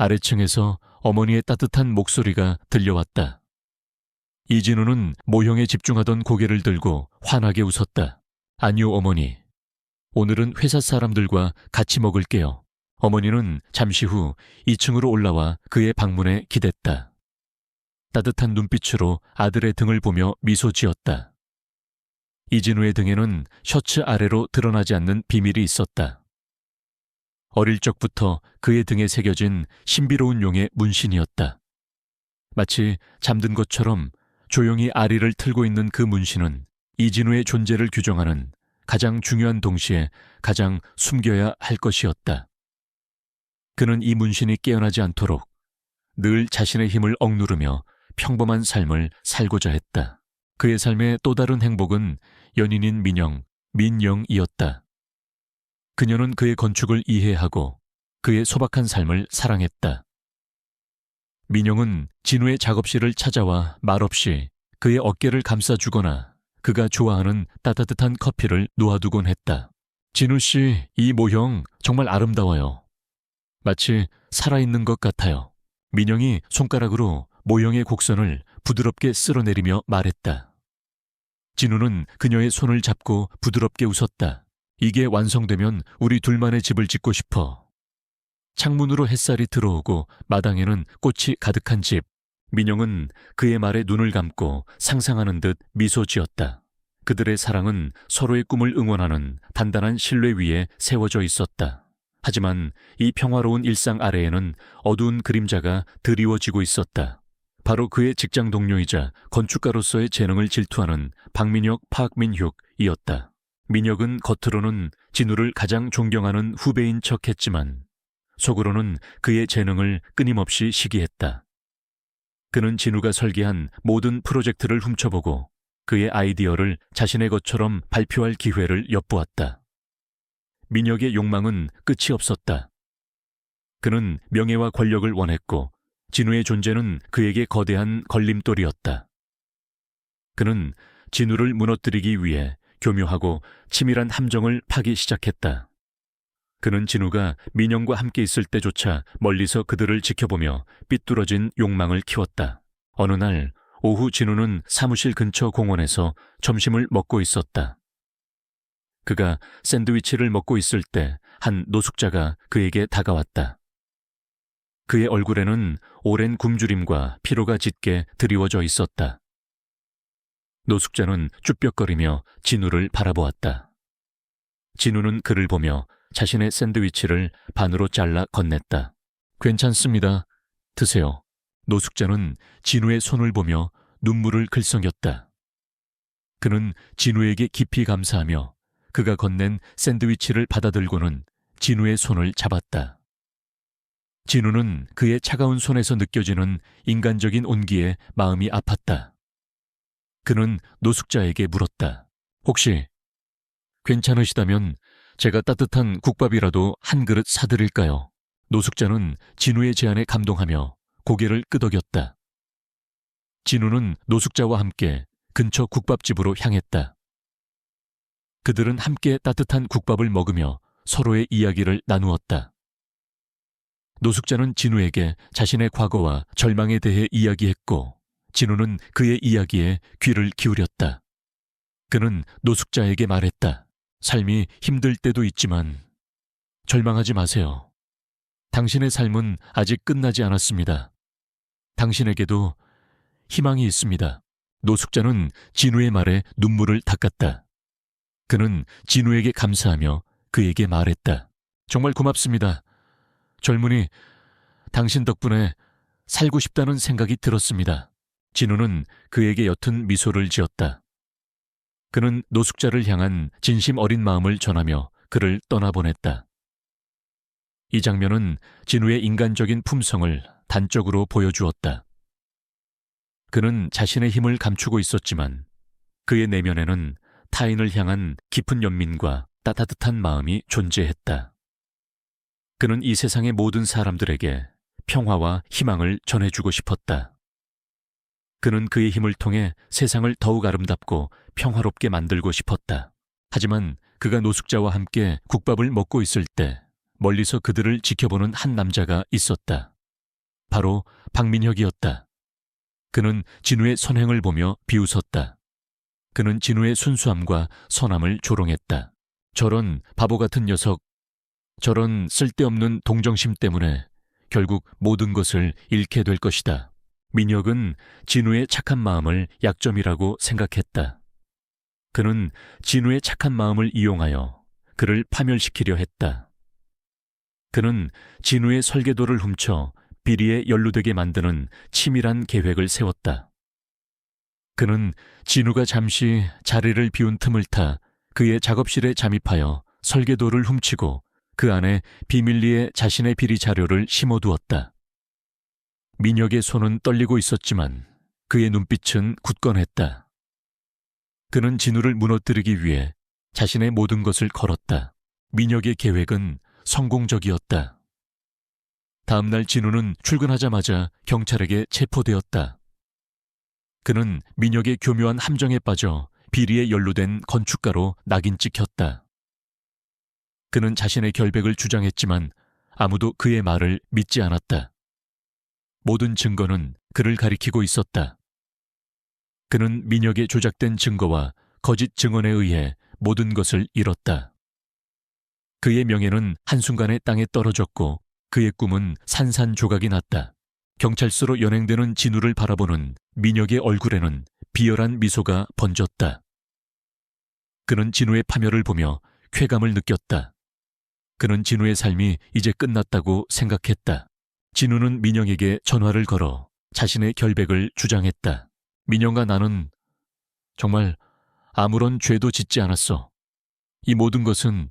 아래층에서 어머니의 따뜻한 목소리가 들려왔다. 이진우는 모형에 집중하던 고개를 들고 환하게 웃었다. 아니요, 어머니. 오늘은 회사 사람들과 같이 먹을게요. 어머니는 잠시 후 2층으로 올라와 그의 방문에 기댔다. 따뜻한 눈빛으로 아들의 등을 보며 미소 지었다. 이진우의 등에는 셔츠 아래로 드러나지 않는 비밀이 있었다. 어릴 적부터 그의 등에 새겨진 신비로운 용의 문신이었다. 마치 잠든 것처럼 조용히 아리를 틀고 있는 그 문신은 이진우의 존재를 규정하는 가장 중요한 동시에 가장 숨겨야 할 것이었다. 그는 이 문신이 깨어나지 않도록 늘 자신의 힘을 억누르며 평범한 삶을 살고자 했다. 그의 삶의 또 다른 행복은 연인인 민영이었다. 그녀는 그의 건축을 이해하고 그의 소박한 삶을 사랑했다. 민영은 진우의 작업실을 찾아와 말없이 그의 어깨를 감싸주거나 그가 좋아하는 따뜻한 커피를 놓아두곤 했다. 진우 씨, 이 모형 정말 아름다워요. 마치 살아있는 것 같아요. 민영이 손가락으로 모형의 곡선을 부드럽게 쓸어내리며 말했다. 진우는 그녀의 손을 잡고 부드럽게 웃었다. 이게 완성되면 우리 둘만의 집을 짓고 싶어. 창문으로 햇살이 들어오고 마당에는 꽃이 가득한 집. 민영은 그의 말에 눈을 감고 상상하는 듯 미소 지었다. 그들의 사랑은 서로의 꿈을 응원하는 단단한 신뢰 위에 세워져 있었다. 하지만 이 평화로운 일상 아래에는 어두운 그림자가 드리워지고 있었다. 바로 그의 직장 동료이자 건축가로서의 재능을 질투하는 박민혁이었다. 민혁은 겉으로는 진우를 가장 존경하는 후배인 척했지만 속으로는 그의 재능을 끊임없이 시기했다. 그는 진우가 설계한 모든 프로젝트를 훔쳐보고 그의 아이디어를 자신의 것처럼 발표할 기회를 엿보았다. 민혁의 욕망은 끝이 없었다. 그는 명예와 권력을 원했고 진우의 존재는 그에게 거대한 걸림돌이었다. 그는 진우를 무너뜨리기 위해 교묘하고 치밀한 함정을 파기 시작했다. 그는 진우가 민영과 함께 있을 때조차 멀리서 그들을 지켜보며 삐뚤어진 욕망을 키웠다. 어느 날 오후 진우는 사무실 근처 공원에서 점심을 먹고 있었다. 그가 샌드위치를 먹고 있을 때 한 노숙자가 그에게 다가왔다. 그의 얼굴에는 오랜 굶주림과 피로가 짙게 드리워져 있었다. 노숙자는 쭈뼛거리며 진우를 바라보았다. 진우는 그를 보며 자신의 샌드위치를 반으로 잘라 건넸다. 괜찮습니다. 드세요. 노숙자는 진우의 손을 보며 눈물을 글썽였다. 그는 진우에게 깊이 감사하며 그가 건넨 샌드위치를 받아들고는 진우의 손을 잡았다. 진우는 그의 차가운 손에서 느껴지는 인간적인 온기에 마음이 아팠다. 그는 노숙자에게 물었다. 혹시 괜찮으시다면 제가 따뜻한 국밥이라도 한 그릇 사드릴까요? 노숙자는 진우의 제안에 감동하며 고개를 끄덕였다. 진우는 노숙자와 함께 근처 국밥집으로 향했다. 그들은 함께 따뜻한 국밥을 먹으며 서로의 이야기를 나누었다. 노숙자는 진우에게 자신의 과거와 절망에 대해 이야기했고 진우는 그의 이야기에 귀를 기울였다. 그는 노숙자에게 말했다. 삶이 힘들 때도 있지만 절망하지 마세요. 당신의 삶은 아직 끝나지 않았습니다. 당신에게도 희망이 있습니다. 노숙자는 진우의 말에 눈물을 닦았다. 그는 진우에게 감사하며 그에게 말했다. 정말 고맙습니다. 젊은이, 당신 덕분에 살고 싶다는 생각이 들었습니다. 진우는 그에게 옅은 미소를 지었다. 그는 노숙자를 향한 진심 어린 마음을 전하며 그를 떠나보냈다. 이 장면은 진우의 인간적인 품성을 단적으로 보여주었다. 그는 자신의 힘을 감추고 있었지만 그의 내면에는 타인을 향한 깊은 연민과 따뜻한 마음이 존재했다. 그는 이 세상의 모든 사람들에게 평화와 희망을 전해주고 싶었다. 그는 그의 힘을 통해 세상을 더욱 아름답고 평화롭게 만들고 싶었다. 하지만 그가 노숙자와 함께 국밥을 먹고 있을 때 멀리서 그들을 지켜보는 한 남자가 있었다. 바로 박민혁이었다. 그는 진우의 선행을 보며 비웃었다. 그는 진우의 순수함과 선함을 조롱했다. 저런 바보 같은 녀석, 저런 쓸데없는 동정심 때문에 결국 모든 것을 잃게 될 것이다. 민혁은 진우의 착한 마음을 약점이라고 생각했다. 그는 진우의 착한 마음을 이용하여 그를 파멸시키려 했다. 그는 진우의 설계도를 훔쳐 비리에 연루되게 만드는 치밀한 계획을 세웠다. 그는 진우가 잠시 자리를 비운 틈을 타 그의 작업실에 잠입하여 설계도를 훔치고 그 안에 비밀리에 자신의 비리 자료를 심어두었다. 민혁의 손은 떨리고 있었지만 그의 눈빛은 굳건했다. 그는 진우를 무너뜨리기 위해 자신의 모든 것을 걸었다. 민혁의 계획은 성공적이었다. 다음 날 진우는 출근하자마자 경찰에게 체포되었다. 그는 민혁의 교묘한 함정에 빠져 비리에 연루된 건축가로 낙인 찍혔다. 그는 자신의 결백을 주장했지만 아무도 그의 말을 믿지 않았다. 모든 증거는 그를 가리키고 있었다. 그는 민혁의 조작된 증거와 거짓 증언에 의해 모든 것을 잃었다. 그의 명예는 한순간에 땅에 떨어졌고 그의 꿈은 산산조각이 났다. 경찰서로 연행되는 진우를 바라보는 민혁의 얼굴에는 비열한 미소가 번졌다. 그는 진우의 파멸을 보며 쾌감을 느꼈다. 그는 진우의 삶이 이제 끝났다고 생각했다. 진우는 민혁에게 전화를 걸어 자신의 결백을 주장했다. 민혁아, 나는 정말 아무런 죄도 짓지 않았어. 이 모든 것은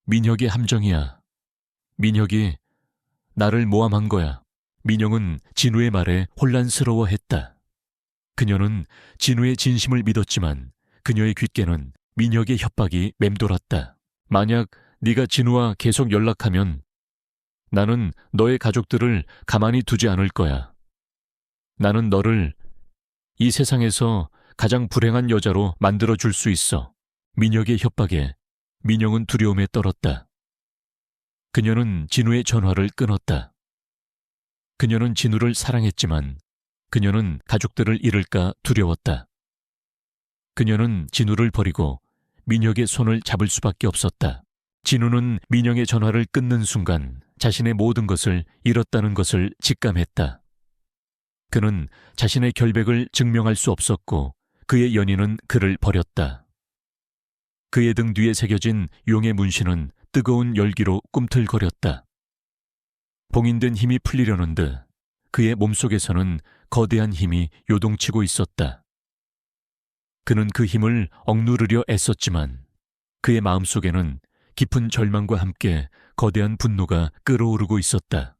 민혁의 함정이야. 민혁이 나를 모함한 거야. 민혁은 진우의 말에 혼란스러워했다. 그녀는 진우의 진심을 믿었지만 그녀의 귓게는 민혁의 협박이 맴돌았다. 만약 네가 진우와 계속 연락하면 나는 너의 가족들을 가만히 두지 않을 거야. 나는 너를 이 세상에서 가장 불행한 여자로 만들어줄 수 있어. 민혁의 협박에 민영은 두려움에 떨었다. 그녀는 진우의 전화를 끊었다. 그녀는 진우를 사랑했지만 그녀는 가족들을 잃을까 두려웠다. 그녀는 진우를 버리고 민혁의 손을 잡을 수밖에 없었다. 진우는 민영의 전화를 끊는 순간 자신의 모든 것을 잃었다는 것을 직감했다. 그는 자신의 결백을 증명할 수 없었고 그의 연인은 그를 버렸다. 그의 등 뒤에 새겨진 용의 문신은 뜨거운 열기로 꿈틀거렸다. 봉인된 힘이 풀리려는 듯 그의 몸속에서는 거대한 힘이 요동치고 있었다. 그는 그 힘을 억누르려 애썼지만 그의 마음속에는 깊은 절망과 함께 거대한 분노가 끓어오르고 있었다.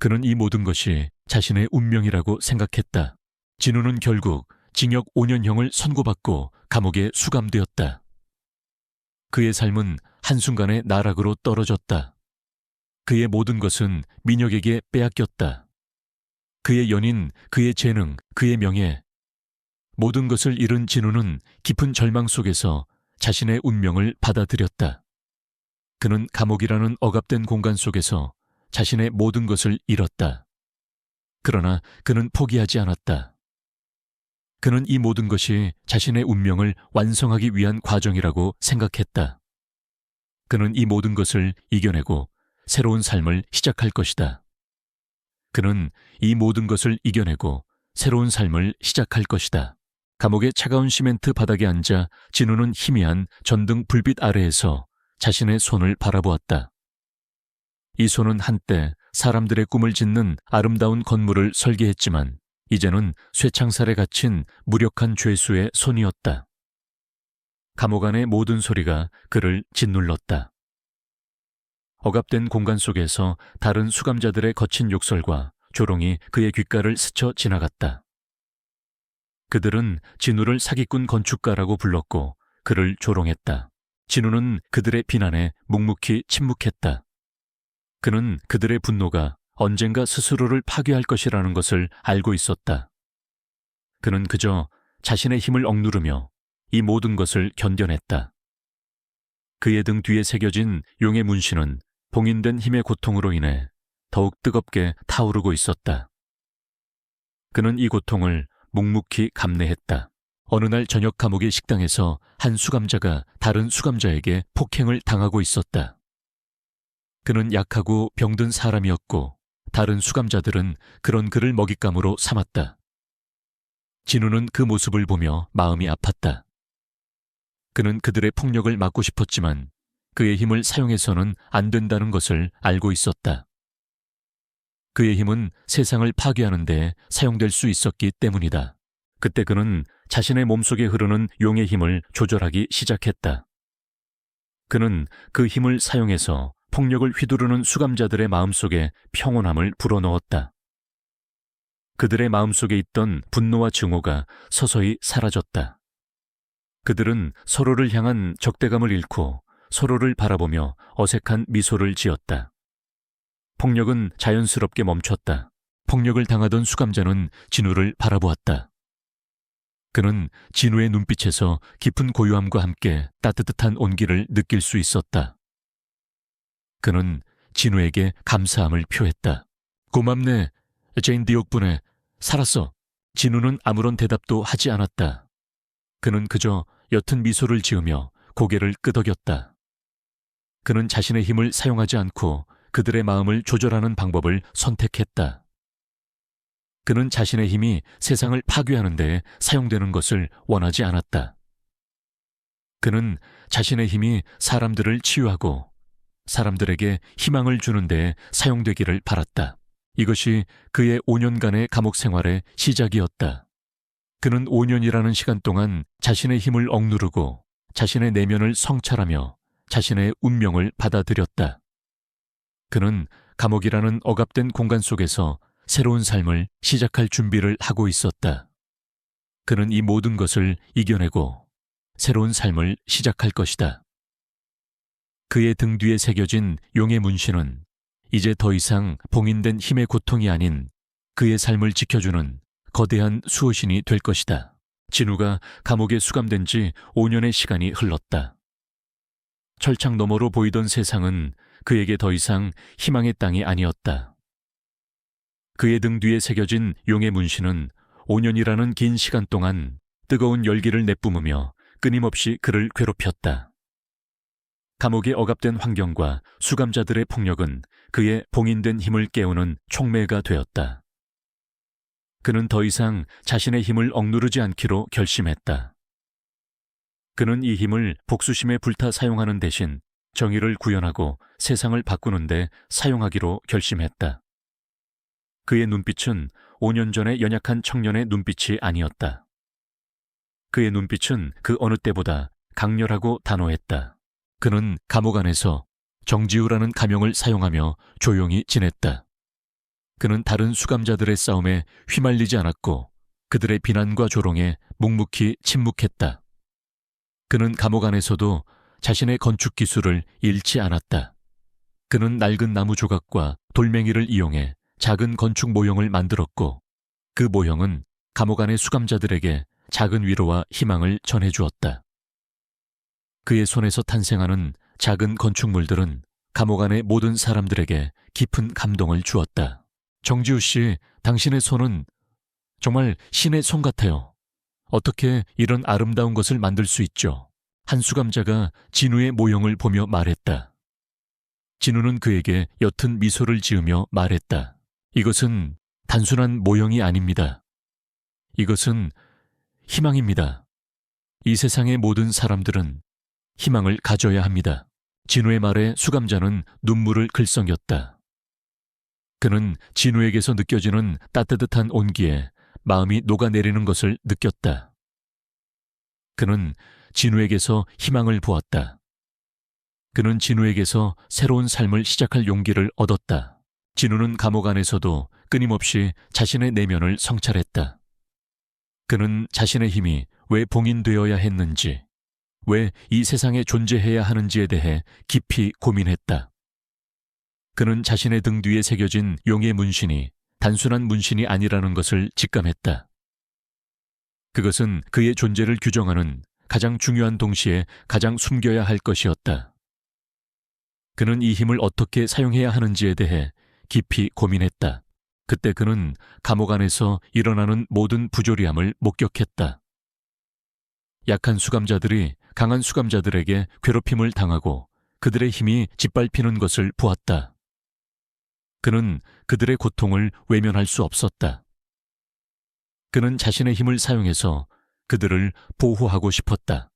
그는 이 모든 것이 자신의 운명이라고 생각했다. 진우는 결국 징역 5년형을 선고받고 감옥에 수감되었다. 그의 삶은 한순간에 나락으로 떨어졌다. 그의 모든 것은 민혁에게 빼앗겼다. 그의 연인, 그의 재능, 그의 명예, 모든 것을 잃은 진우는 깊은 절망 속에서 자신의 운명을 받아들였다. 그는 감옥이라는 억압된 공간 속에서 자신의 모든 것을 잃었다. 그러나 그는 포기하지 않았다. 그는 이 모든 것이 자신의 운명을 완성하기 위한 과정이라고 생각했다. 그는 이 모든 것을 이겨내고 새로운 삶을 시작할 것이다. 그는 이 모든 것을 이겨내고 새로운 삶을 시작할 것이다. 감옥의 차가운 시멘트 바닥에 앉아 진우는 희미한 전등 불빛 아래에서 자신의 손을 바라보았다. 이 손은 한때 사람들의 꿈을 짓는 아름다운 건물을 설계했지만 이제는 쇠창살에 갇힌 무력한 죄수의 손이었다. 감옥 안의 모든 소리가 그를 짓눌렀다. 억압된 공간 속에서 다른 수감자들의 거친 욕설과 조롱이 그의 귓가를 스쳐 지나갔다. 그들은 진우를 사기꾼 건축가라고 불렀고 그를 조롱했다. 진우는 그들의 비난에 묵묵히 침묵했다. 그는 그들의 분노가 언젠가 스스로를 파괴할 것이라는 것을 알고 있었다. 그는 그저 자신의 힘을 억누르며 이 모든 것을 견뎌냈다. 그의 등 뒤에 새겨진 용의 문신은 봉인된 힘의 고통으로 인해 더욱 뜨겁게 타오르고 있었다. 그는 이 고통을 묵묵히 감내했다. 어느 날 저녁 감옥의 식당에서 한 수감자가 다른 수감자에게 폭행을 당하고 있었다. 그는 약하고 병든 사람이었고 다른 수감자들은 그런 그를 먹잇감으로 삼았다. 진우는 그 모습을 보며 마음이 아팠다. 그는 그들의 폭력을 막고 싶었지만 그의 힘을 사용해서는 안 된다는 것을 알고 있었다. 그의 힘은 세상을 파괴하는 데 사용될 수 있었기 때문이다. 그때 그는 자신의 몸속에 흐르는 용의 힘을 조절하기 시작했다. 그는 그 힘을 사용해서 폭력을 휘두르는 수감자들의 마음속에 평온함을 불어넣었다. 그들의 마음속에 있던 분노와 증오가 서서히 사라졌다. 그들은 서로를 향한 적대감을 잃고 서로를 바라보며 어색한 미소를 지었다. 폭력은 자연스럽게 멈췄다. 폭력을 당하던 수감자는 진우를 바라보았다. 그는 진우의 눈빛에서 깊은 고요함과 함께 따뜻한 온기를 느낄 수 있었다. 그는 진우에게 감사함을 표했다. 고맙네, 제인 디옥분에 살았어. 진우는 아무런 대답도 하지 않았다. 그는 그저 옅은 미소를 지으며 고개를 끄덕였다. 그는 자신의 힘을 사용하지 않고 그들의 마음을 조절하는 방법을 선택했다. 그는 자신의 힘이 세상을 파괴하는 데 사용되는 것을 원하지 않았다. 그는 자신의 힘이 사람들을 치유하고 사람들에게 희망을 주는 데 사용되기를 바랐다. 이것이 그의 5년간의 감옥 생활의 시작이었다. 그는 5년이라는 시간 동안 자신의 힘을 억누르고 자신의 내면을 성찰하며 자신의 운명을 받아들였다. 그는 감옥이라는 억압된 공간 속에서 새로운 삶을 시작할 준비를 하고 있었다. 그는 이 모든 것을 이겨내고 새로운 삶을 시작할 것이다. 그의 등 뒤에 새겨진 용의 문신은 이제 더 이상 봉인된 힘의 고통이 아닌 그의 삶을 지켜주는 거대한 수호신이 될 것이다. 진우가 감옥에 수감된 지 5년의 시간이 흘렀다. 철창 너머로 보이던 세상은 그에게 더 이상 희망의 땅이 아니었다. 그의 등 뒤에 새겨진 용의 문신은 5년이라는 긴 시간 동안 뜨거운 열기를 내뿜으며 끊임없이 그를 괴롭혔다. 감옥의 억압된 환경과 수감자들의 폭력은 그의 봉인된 힘을 깨우는 촉매가 되었다. 그는 더 이상 자신의 힘을 억누르지 않기로 결심했다. 그는 이 힘을 복수심에 불타 사용하는 대신 정의를 구현하고 세상을 바꾸는 데 사용하기로 결심했다. 그의 눈빛은 5년 전의 연약한 청년의 눈빛이 아니었다. 그의 눈빛은 그 어느 때보다 강렬하고 단호했다. 그는 감옥 안에서 정지우라는 가명을 사용하며 조용히 지냈다. 그는 다른 수감자들의 싸움에 휘말리지 않았고 그들의 비난과 조롱에 묵묵히 침묵했다. 그는 감옥 안에서도 자신의 건축 기술을 잃지 않았다. 그는 낡은 나무 조각과 돌멩이를 이용해 작은 건축 모형을 만들었고 그 모형은 감옥 안의 수감자들에게 작은 위로와 희망을 전해주었다. 그의 손에서 탄생하는 작은 건축물들은 감옥 안의 모든 사람들에게 깊은 감동을 주었다. 정지우 씨, 당신의 손은 정말 신의 손 같아요. 어떻게 이런 아름다운 것을 만들 수 있죠? 한 수감자가 진우의 모형을 보며 말했다. 진우는 그에게 옅은 미소를 지으며 말했다. 이것은 단순한 모형이 아닙니다. 이것은 희망입니다. 이 세상의 모든 사람들은 희망을 가져야 합니다. 진우의 말에 수감자는 눈물을 글썽였다. 그는 진우에게서 느껴지는 따뜻한 온기에 마음이 녹아내리는 것을 느꼈다. 그는 진우에게서 희망을 보았다. 그는 진우에게서 새로운 삶을 시작할 용기를 얻었다. 진우는 감옥 안에서도 끊임없이 자신의 내면을 성찰했다. 그는 자신의 힘이 왜 봉인되어야 했는지, 왜 이 세상에 존재해야 하는지에 대해 깊이 고민했다. 그는 자신의 등 뒤에 새겨진 용의 문신이 단순한 문신이 아니라는 것을 직감했다. 그것은 그의 존재를 규정하는 가장 중요한 동시에 가장 숨겨야 할 것이었다. 그는 이 힘을 어떻게 사용해야 하는지에 대해 깊이 고민했다. 그때 그는 감옥 안에서 일어나는 모든 부조리함을 목격했다. 약한 수감자들이 강한 수감자들에게 괴롭힘을 당하고 그들의 힘이 짓밟히는 것을 보았다. 그는 그들의 고통을 외면할 수 없었다. 그는 자신의 힘을 사용해서 그들을 보호하고 싶었다.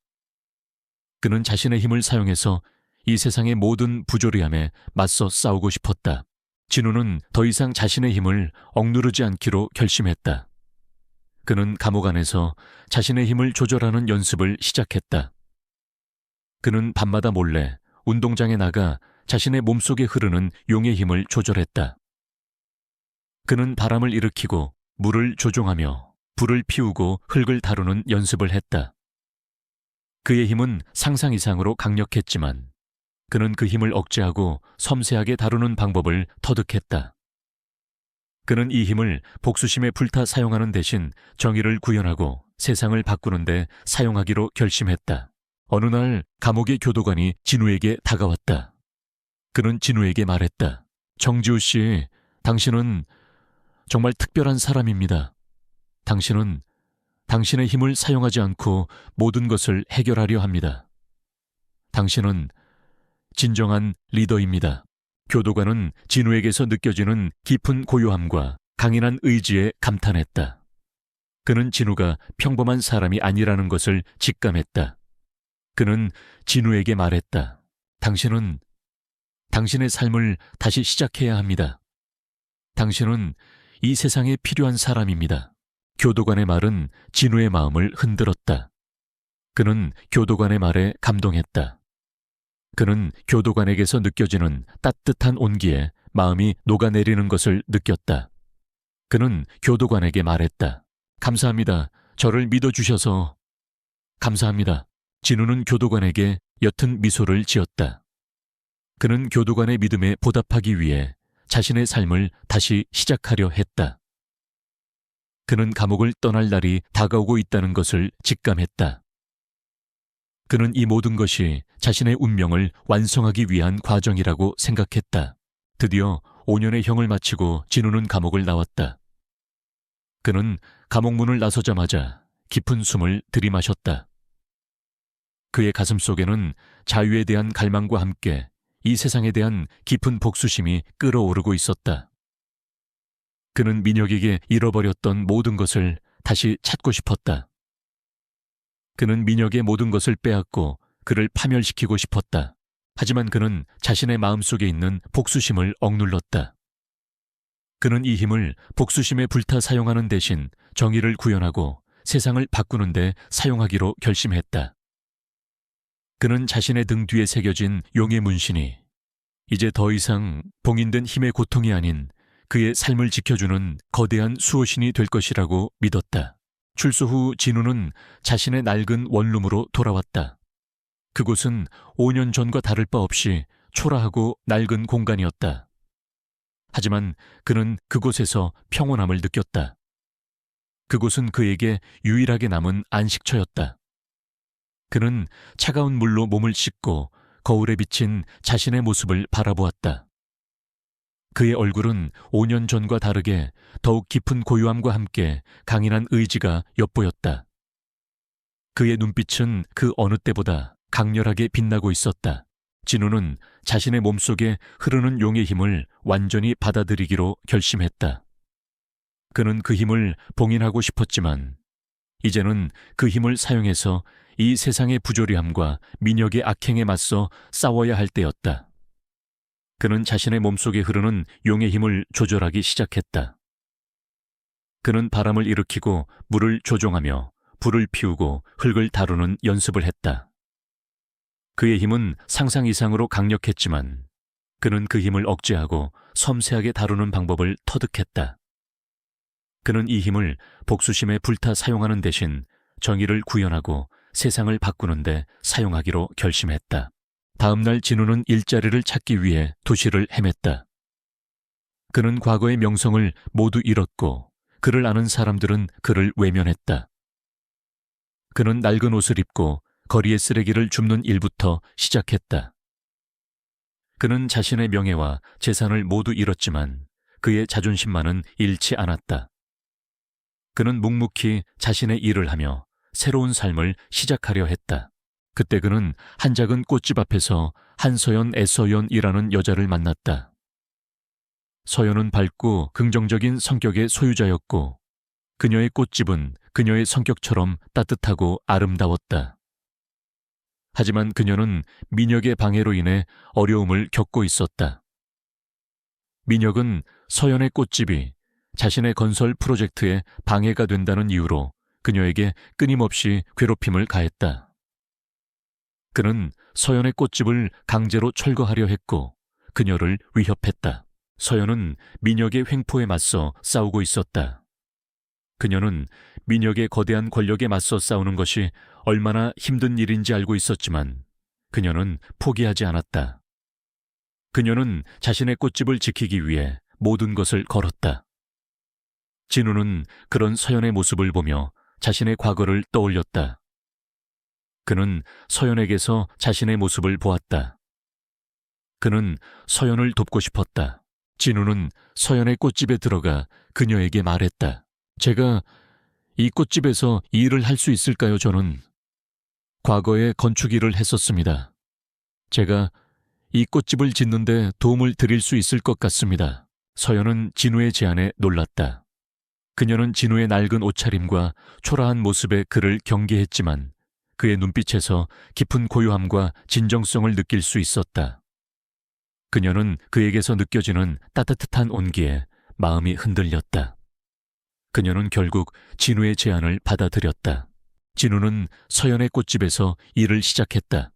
그는 자신의 힘을 사용해서 이 세상의 모든 부조리함에 맞서 싸우고 싶었다. 진우는 더 이상 자신의 힘을 억누르지 않기로 결심했다. 그는 감옥 안에서 자신의 힘을 조절하는 연습을 시작했다. 그는 밤마다 몰래 운동장에 나가 자신의 몸속에 흐르는 용의 힘을 조절했다. 그는 바람을 일으키고 물을 조종하며 불을 피우고 흙을 다루는 연습을 했다. 그의 힘은 상상 이상으로 강력했지만 그는 그 힘을 억제하고 섬세하게 다루는 방법을 터득했다. 그는 이 힘을 복수심에 불타 사용하는 대신 정의를 구현하고 세상을 바꾸는 데 사용하기로 결심했다. 어느 날 감옥의 교도관이 진우에게 다가왔다. 그는 진우에게 말했다. 정지우 씨, 당신은 정말 특별한 사람입니다. 당신은 당신의 힘을 사용하지 않고 모든 것을 해결하려 합니다. 당신은 진정한 리더입니다. 교도관은 진우에게서 느껴지는 깊은 고요함과 강인한 의지에 감탄했다. 그는 진우가 평범한 사람이 아니라는 것을 직감했다. 그는 진우에게 말했다. 당신은 당신의 삶을 다시 시작해야 합니다. 당신은 이 세상에 필요한 사람입니다. 교도관의 말은 진우의 마음을 흔들었다. 그는 교도관의 말에 감동했다. 그는 교도관에게서 느껴지는 따뜻한 온기에 마음이 녹아내리는 것을 느꼈다. 그는 교도관에게 말했다. 감사합니다. 저를 믿어주셔서 감사합니다. 진우는 교도관에게 옅은 미소를 지었다. 그는 교도관의 믿음에 보답하기 위해 자신의 삶을 다시 시작하려 했다. 그는 감옥을 떠날 날이 다가오고 있다는 것을 직감했다. 그는 이 모든 것이 자신의 운명을 완성하기 위한 과정이라고 생각했다. 드디어 5년의 형을 마치고 진우는 감옥을 나왔다. 그는 감옥문을 나서자마자 깊은 숨을 들이마셨다. 그의 가슴 속에는 자유에 대한 갈망과 함께 이 세상에 대한 깊은 복수심이 끓어오르고 있었다. 그는 민혁에게 잃어버렸던 모든 것을 다시 찾고 싶었다. 그는 민혁의 모든 것을 빼앗고 그를 파멸시키고 싶었다. 하지만 그는 자신의 마음속에 있는 복수심을 억눌렀다. 그는 이 힘을 복수심에 불타 사용하는 대신 정의를 구현하고 세상을 바꾸는 데 사용하기로 결심했다. 그는 자신의 등 뒤에 새겨진 용의 문신이 이제 더 이상 봉인된 힘의 고통이 아닌 그의 삶을 지켜주는 거대한 수호신이 될 것이라고 믿었다. 출소 후 진우는 자신의 낡은 원룸으로 돌아왔다. 그곳은 5년 전과 다를 바 없이 초라하고 낡은 공간이었다. 하지만 그는 그곳에서 평온함을 느꼈다. 그곳은 그에게 유일하게 남은 안식처였다. 그는 차가운 물로 몸을 씻고 거울에 비친 자신의 모습을 바라보았다. 그의 얼굴은 5년 전과 다르게 더욱 깊은 고요함과 함께 강인한 의지가 엿보였다. 그의 눈빛은 그 어느 때보다 강렬하게 빛나고 있었다. 진우는 자신의 몸속에 흐르는 용의 힘을 완전히 받아들이기로 결심했다. 그는 그 힘을 봉인하고 싶었지만 이제는 그 힘을 사용해서 이 세상의 부조리함과 민혁의 악행에 맞서 싸워야 할 때였다. 그는 자신의 몸속에 흐르는 용의 힘을 조절하기 시작했다. 그는 바람을 일으키고 물을 조종하며 불을 피우고 흙을 다루는 연습을 했다. 그의 힘은 상상 이상으로 강력했지만 그는 그 힘을 억제하고 섬세하게 다루는 방법을 터득했다. 그는 이 힘을 복수심에 불타 사용하는 대신 정의를 구현하고 세상을 바꾸는데 사용하기로 결심했다. 다음 날 진우는 일자리를 찾기 위해 도시를 헤맸다. 그는 과거의 명성을 모두 잃었고 그를 아는 사람들은 그를 외면했다. 그는 낡은 옷을 입고 거리의 쓰레기를 줍는 일부터 시작했다. 그는 자신의 명예와 재산을 모두 잃었지만 그의 자존심만은 잃지 않았다. 그는 묵묵히 자신의 일을 하며 새로운 삶을 시작하려 했다. 그때 그는 한 작은 꽃집 앞에서 한서연 애서연이라는 여자를 만났다. 서연은 밝고 긍정적인 성격의 소유자였고 그녀의 꽃집은 그녀의 성격처럼 따뜻하고 아름다웠다. 하지만 그녀는 민혁의 방해로 인해 어려움을 겪고 있었다. 민혁은 서연의 꽃집이 자신의 건설 프로젝트에 방해가 된다는 이유로 그녀에게 끊임없이 괴롭힘을 가했다. 그는 서연의 꽃집을 강제로 철거하려 했고 그녀를 위협했다. 서연은 민혁의 횡포에 맞서 싸우고 있었다. 그녀는 민혁의 거대한 권력에 맞서 싸우는 것이 얼마나 힘든 일인지 알고 있었지만 그녀는 포기하지 않았다. 그녀는 자신의 꽃집을 지키기 위해 모든 것을 걸었다. 진우는 그런 서연의 모습을 보며 자신의 과거를 떠올렸다. 그는 서연에게서 자신의 모습을 보았다. 그는 서연을 돕고 싶었다. 진우는 서연의 꽃집에 들어가 그녀에게 말했다. 제가 이 꽃집에서 일을 할 수 있을까요? 저는 과거에 건축 일을 했었습니다. 제가 이 꽃집을 짓는데 도움을 드릴 수 있을 것 같습니다. 서연은 진우의 제안에 놀랐다. 그녀는 진우의 낡은 옷차림과 초라한 모습에 그를 경계했지만 그의 눈빛에서 깊은 고요함과 진정성을 느낄 수 있었다. 그녀는 그에게서 느껴지는 따뜻한 온기에 마음이 흔들렸다. 그녀는 결국 진우의 제안을 받아들였다. 진우는 서연의 꽃집에서 일을 시작했다.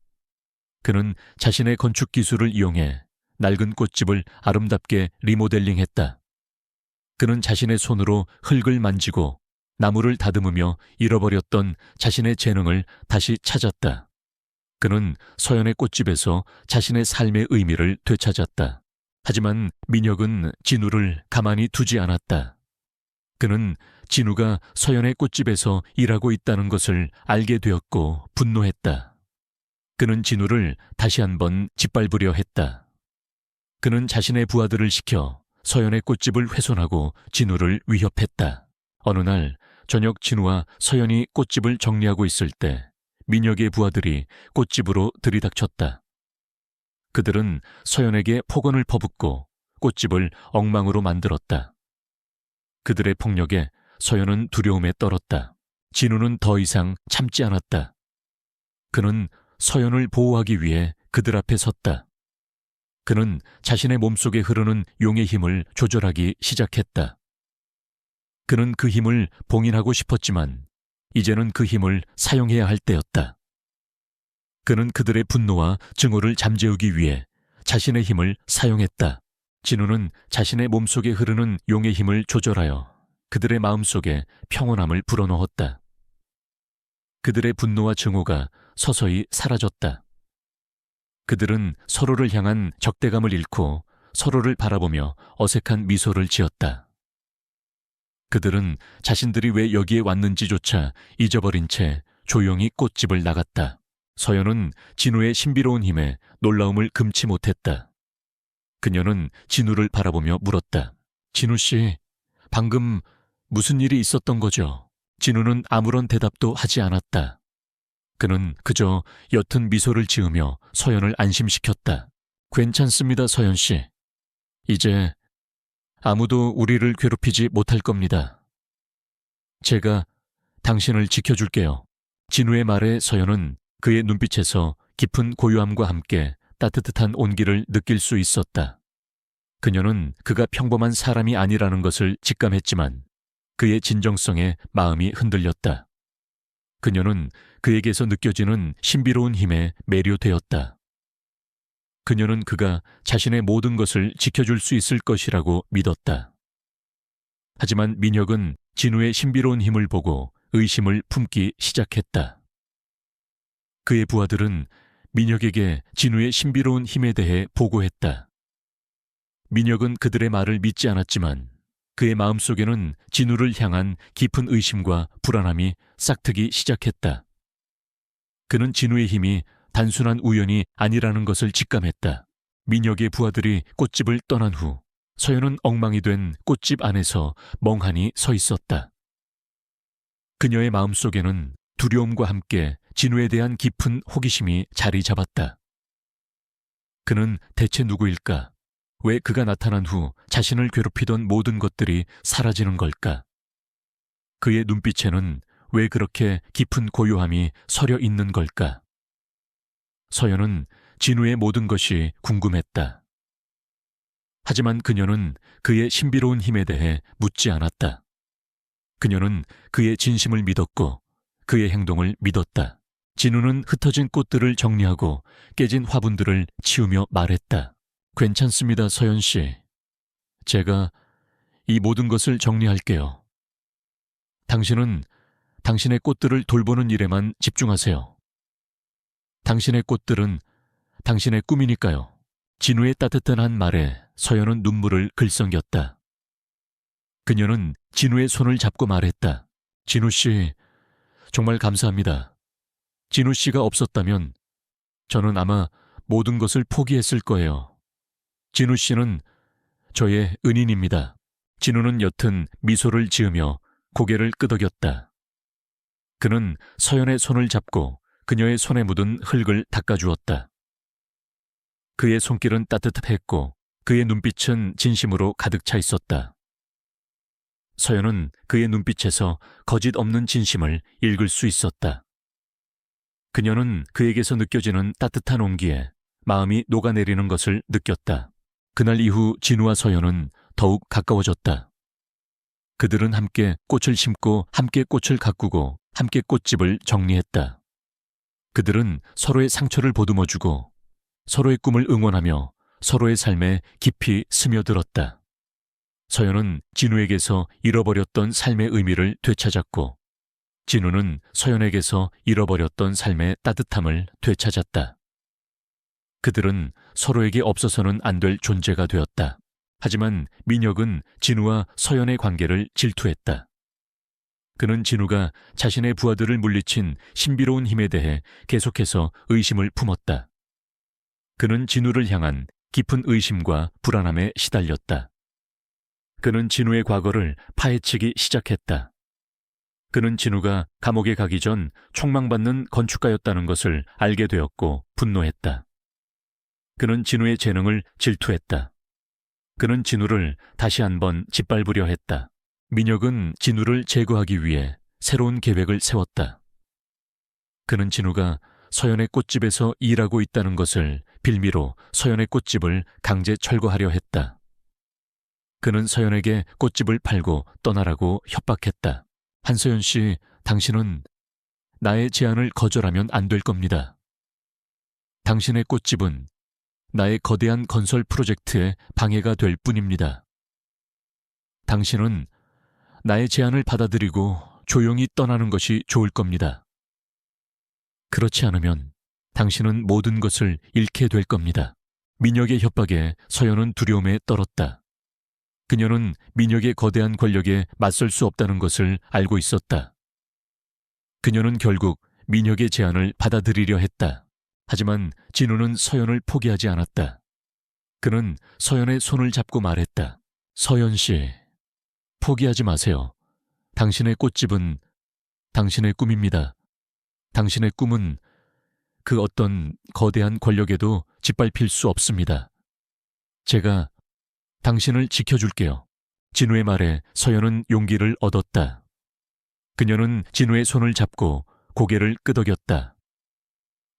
그는 자신의 건축 기술을 이용해 낡은 꽃집을 아름답게 리모델링했다. 그는 자신의 손으로 흙을 만지고 나무를 다듬으며 잃어버렸던 자신의 재능을 다시 찾았다. 그는 서연의 꽃집에서 자신의 삶의 의미를 되찾았다. 하지만 민혁은 진우를 가만히 두지 않았다. 그는 진우가 서연의 꽃집에서 일하고 있다는 것을 알게 되었고 분노했다. 그는 진우를 다시 한번 짓밟으려 했다. 그는 자신의 부하들을 시켜 서연의 꽃집을 훼손하고 진우를 위협했다. 어느 날 저녁 진우와 서연이 꽃집을 정리하고 있을 때 민혁의 부하들이 꽃집으로 들이닥쳤다. 그들은 서연에게 폭언을 퍼붓고 꽃집을 엉망으로 만들었다. 그들의 폭력에 서연은 두려움에 떨었다. 진우는 더 이상 참지 않았다. 그는 서연을 보호하기 위해 그들 앞에 섰다. 그는 자신의 몸속에 흐르는 용의 힘을 조절하기 시작했다. 그는 그 힘을 봉인하고 싶었지만 이제는 그 힘을 사용해야 할 때였다. 그는 그들의 분노와 증오를 잠재우기 위해 자신의 힘을 사용했다. 진우는 자신의 몸속에 흐르는 용의 힘을 조절하여 그들의 마음속에 평온함을 불어넣었다. 그들의 분노와 증오가 서서히 사라졌다. 그들은 서로를 향한 적대감을 잃고 서로를 바라보며 어색한 미소를 지었다. 그들은 자신들이 왜 여기에 왔는지조차 잊어버린 채 조용히 꽃집을 나갔다. 서연은 진우의 신비로운 힘에 놀라움을 금치 못했다. 그녀는 진우를 바라보며 물었다. 진우 씨, 방금 무슨 일이 있었던 거죠? 진우는 아무런 대답도 하지 않았다. 그는 그저 옅은 미소를 지으며 서연을 안심시켰다. 괜찮습니다, 서연 씨. 이제 아무도 우리를 괴롭히지 못할 겁니다. 제가 당신을 지켜줄게요. 진우의 말에 서연은 그의 눈빛에서 깊은 고요함과 함께 따뜻한 온기를 느낄 수 있었다. 그녀는 그가 평범한 사람이 아니라는 것을 직감했지만 그의 진정성에 마음이 흔들렸다. 그녀는 그에게서 느껴지는 신비로운 힘에 매료되었다. 그녀는 그가 자신의 모든 것을 지켜줄 수 있을 것이라고 믿었다. 하지만 민혁은 진우의 신비로운 힘을 보고 의심을 품기 시작했다. 그의 부하들은 민혁에게 진우의 신비로운 힘에 대해 보고했다. 민혁은 그들의 말을 믿지 않았지만 그의 마음속에는 진우를 향한 깊은 의심과 불안함이 싹트기 시작했다. 그는 진우의 힘이 단순한 우연이 아니라는 것을 직감했다. 민혁의 부하들이 꽃집을 떠난 후 서연은 엉망이 된 꽃집 안에서 멍하니 서 있었다. 그녀의 마음속에는 두려움과 함께 진우에 대한 깊은 호기심이 자리 잡았다. 그는 대체 누구일까? 왜 그가 나타난 후 자신을 괴롭히던 모든 것들이 사라지는 걸까? 그의 눈빛에는 왜 그렇게 깊은 고요함이 서려 있는 걸까? 서연은 진우의 모든 것이 궁금했다. 하지만 그녀는 그의 신비로운 힘에 대해 묻지 않았다. 그녀는 그의 진심을 믿었고 그의 행동을 믿었다. 진우는 흩어진 꽃들을 정리하고 깨진 화분들을 치우며 말했다. 괜찮습니다, 서연 씨. 제가 이 모든 것을 정리할게요. 당신은 당신의 꽃들을 돌보는 일에만 집중하세요. 당신의 꽃들은 당신의 꿈이니까요. 진우의 따뜻한 한 말에 서연은 눈물을 글썽였다. 그녀는 진우의 손을 잡고 말했다. 진우 씨, 정말 감사합니다. 진우 씨가 없었다면 저는 아마 모든 것을 포기했을 거예요. 진우 씨는 저의 은인입니다. 진우는 옅은 미소를 지으며 고개를 끄덕였다. 그는 서연의 손을 잡고 그녀의 손에 묻은 흙을 닦아주었다. 그의 손길은 따뜻했고 그의 눈빛은 진심으로 가득 차 있었다. 서연은 그의 눈빛에서 거짓 없는 진심을 읽을 수 있었다. 그녀는 그에게서 느껴지는 따뜻한 온기에 마음이 녹아내리는 것을 느꼈다. 그날 이후 진우와 서연은 더욱 가까워졌다. 그들은 함께 꽃을 심고 함께 꽃을 가꾸고 함께 꽃집을 정리했다. 그들은 서로의 상처를 보듬어주고 서로의 꿈을 응원하며 서로의 삶에 깊이 스며들었다. 서연은 진우에게서 잃어버렸던 삶의 의미를 되찾았고 진우는 서연에게서 잃어버렸던 삶의 따뜻함을 되찾았다. 그들은 서로에게 없어서는 안 될 존재가 되었다. 하지만 민혁은 진우와 서연의 관계를 질투했다. 그는 진우가 자신의 부하들을 물리친 신비로운 힘에 대해 계속해서 의심을 품었다. 그는 진우를 향한 깊은 의심과 불안함에 시달렸다. 그는 진우의 과거를 파헤치기 시작했다. 그는 진우가 감옥에 가기 전 총망받는 건축가였다는 것을 알게 되었고 분노했다. 그는 진우의 재능을 질투했다. 그는 진우를 다시 한번 짓밟으려 했다. 민혁은 진우를 제거하기 위해 새로운 계획을 세웠다. 그는 진우가 서연의 꽃집에서 일하고 있다는 것을 빌미로 서연의 꽃집을 강제 철거하려 했다. 그는 서연에게 꽃집을 팔고 떠나라고 협박했다. 한서연 씨, 당신은 나의 제안을 거절하면 안 될 겁니다. 당신의 꽃집은 나의 거대한 건설 프로젝트에 방해가 될 뿐입니다. 당신은 나의 제안을 받아들이고 조용히 떠나는 것이 좋을 겁니다. 그렇지 않으면 당신은 모든 것을 잃게 될 겁니다. 민혁의 협박에 서연은 두려움에 떨었다. 그녀는 민혁의 거대한 권력에 맞설 수 없다는 것을 알고 있었다. 그녀는 결국 민혁의 제안을 받아들이려 했다. 하지만 진우는 서연을 포기하지 않았다. 그는 서연의 손을 잡고 말했다. 서연 씨, 포기하지 마세요. 당신의 꽃집은 당신의 꿈입니다. 당신의 꿈은 그 어떤 거대한 권력에도 짓밟힐 수 없습니다. 제가 당신을 지켜줄게요. 진우의 말에 서연은 용기를 얻었다. 그녀는 진우의 손을 잡고 고개를 끄덕였다.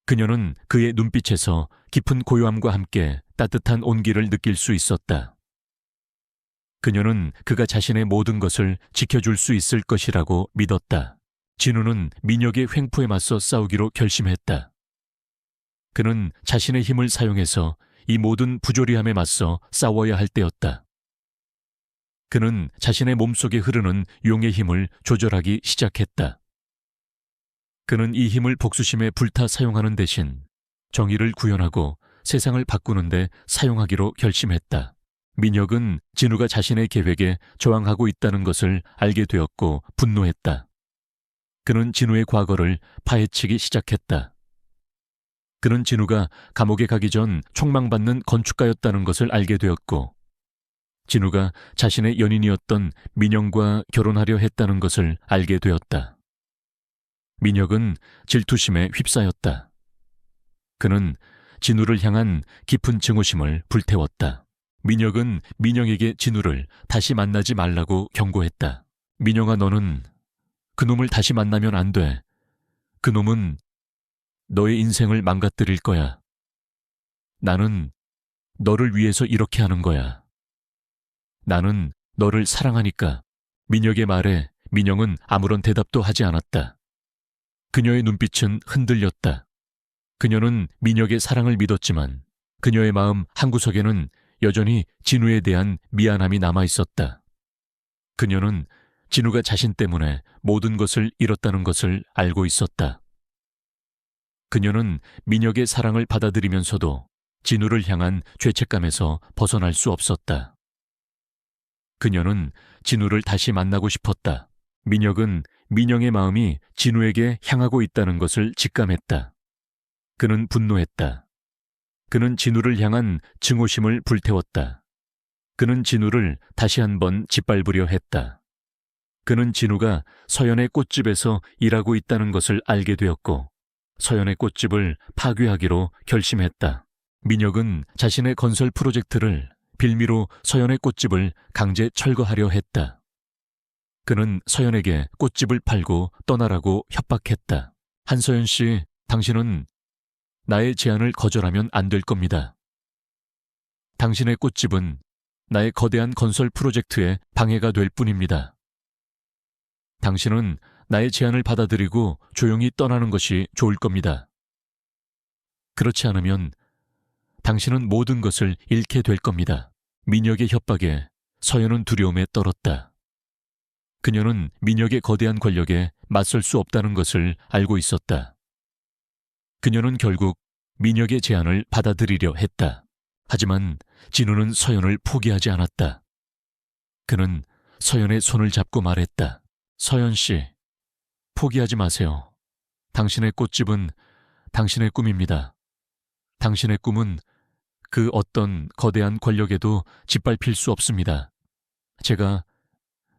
그녀는 그의 눈빛에서 깊은 고요함과 함께 따뜻한 온기를 느낄 수 있었다. 그녀는 그가 자신의 모든 것을 지켜줄 수 있을 것이라고 믿었다. 진우는 민혁의 횡포에 맞서 싸우기로 결심했다. 그는 자신의 힘을 사용해서 이 모든 부조리함에 맞서 싸워야 할 때였다. 그는 자신의 몸속에 흐르는 용의 힘을 조절하기 시작했다. 그는 이 힘을 복수심에 불타 사용하는 대신 정의를 구현하고 세상을 바꾸는 데 사용하기로 결심했다. 민혁은 진우가 자신의 계획에 저항하고 있다는 것을 알게 되었고 분노했다. 그는 진우의 과거를 파헤치기 시작했다. 그는 진우가 감옥에 가기 전 총망받는 건축가였다는 것을 알게 되었고 진우가 자신의 연인이었던 민영과 결혼하려 했다는 것을 알게 되었다. 민혁은 질투심에 휩싸였다. 그는 진우를 향한 깊은 증오심을 불태웠다. 민혁은 민영에게 진우를 다시 만나지 말라고 경고했다. 민영아, 너는 그 놈을 다시 만나면 안 돼. 그 놈은 너의 인생을 망가뜨릴 거야. 나는 너를 위해서 이렇게 하는 거야. 나는 너를 사랑하니까. 민혁의 말에 민영은 아무런 대답도 하지 않았다. 그녀의 눈빛은 흔들렸다. 그녀는 민혁의 사랑을 믿었지만 그녀의 마음 한구석에는 여전히 진우에 대한 미안함이 남아 있었다. 그녀는 진우가 자신 때문에 모든 것을 잃었다는 것을 알고 있었다. 그녀는 민혁의 사랑을 받아들이면서도 진우를 향한 죄책감에서 벗어날 수 없었다. 그녀는 진우를 다시 만나고 싶었다. 민혁은 민영의 마음이 진우에게 향하고 있다는 것을 직감했다. 그는 분노했다. 그는 진우를 향한 증오심을 불태웠다. 그는 진우를 다시 한번 짓밟으려 했다. 그는 진우가 서연의 꽃집에서 일하고 있다는 것을 알게 되었고 서연의 꽃집을 파괴하기로 결심했다. 민혁은 자신의 건설 프로젝트를 빌미로 서연의 꽃집을 강제 철거하려 했다. 그는 서연에게 꽃집을 팔고 떠나라고 협박했다. 한서연 씨, 당신은 나의 제안을 거절하면 안 될 겁니다. 당신의 꽃집은 나의 거대한 건설 프로젝트에 방해가 될 뿐입니다. 당신은 나의 제안을 받아들이고 조용히 떠나는 것이 좋을 겁니다. 그렇지 않으면 당신은 모든 것을 잃게 될 겁니다. 민혁의 협박에 서연은 두려움에 떨었다. 그녀는 민혁의 거대한 권력에 맞설 수 없다는 것을 알고 있었다. 그녀는 결국 민혁의 제안을 받아들이려 했다. 하지만 진우는 서연을 포기하지 않았다. 그는 서연의 손을 잡고 말했다. 서연 씨, 포기하지 마세요. 당신의 꽃집은 당신의 꿈입니다. 당신의 꿈은 그 어떤 거대한 권력에도 짓밟힐 수 없습니다. 제가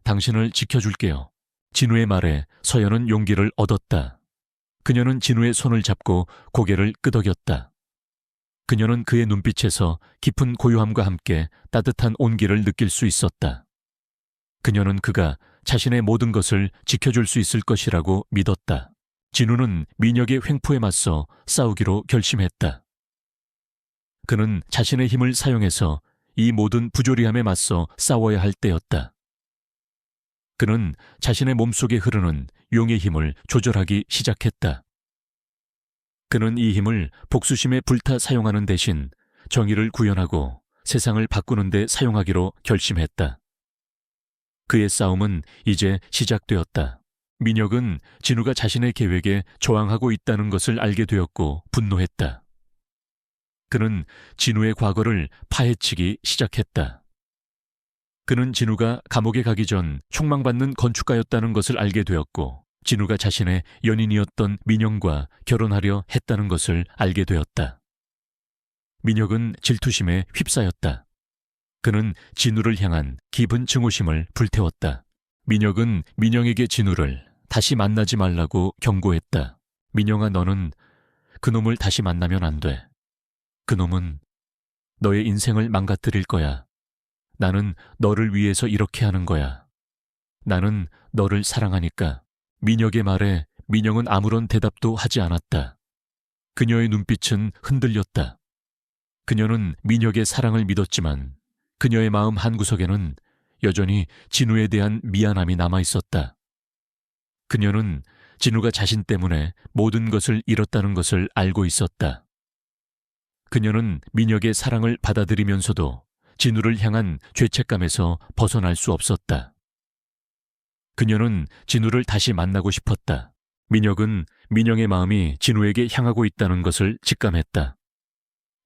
당신을 지켜줄게요. 진우의 말에 서연은 용기를 얻었다. 그녀는 진우의 손을 잡고 고개를 끄덕였다. 그녀는 그의 눈빛에서 깊은 고요함과 함께 따뜻한 온기를 느낄 수 있었다. 그녀는 그가 자신의 모든 것을 지켜줄 수 있을 것이라고 믿었다. 진우는 민혁의 횡포에 맞서 싸우기로 결심했다. 그는 자신의 힘을 사용해서 이 모든 부조리함에 맞서 싸워야 할 때였다. 그는 자신의 몸속에 흐르는 용의 힘을 조절하기 시작했다. 그는 이 힘을 복수심에 불타 사용하는 대신 정의를 구현하고 세상을 바꾸는 데 사용하기로 결심했다. 그의 싸움은 이제 시작되었다. 민혁은 진우가 자신의 계획에 저항하고 있다는 것을 알게 되었고 분노했다. 그는 진우의 과거를 파헤치기 시작했다. 그는 진우가 감옥에 가기 전 촉망받는 건축가였다는 것을 알게 되었고 진우가 자신의 연인이었던 민영과 결혼하려 했다는 것을 알게 되었다. 민혁은 질투심에 휩싸였다. 그는 진우를 향한 깊은 증오심을 불태웠다. 민혁은 민영에게 진우를 다시 만나지 말라고 경고했다. 민영아, 너는 그 놈을 다시 만나면 안 돼. 그 놈은 너의 인생을 망가뜨릴 거야. 나는 너를 위해서 이렇게 하는 거야. 나는 너를 사랑하니까. 민혁의 말에 민영은 아무런 대답도 하지 않았다. 그녀의 눈빛은 흔들렸다. 그녀는 민혁의 사랑을 믿었지만 그녀의 마음 한구석에는 여전히 진우에 대한 미안함이 남아 있었다. 그녀는 진우가 자신 때문에 모든 것을 잃었다는 것을 알고 있었다. 그녀는 민혁의 사랑을 받아들이면서도 진우를 향한 죄책감에서 벗어날 수 없었다. 그녀는 진우를 다시 만나고 싶었다. 민혁은 민영의 마음이 진우에게 향하고 있다는 것을 직감했다.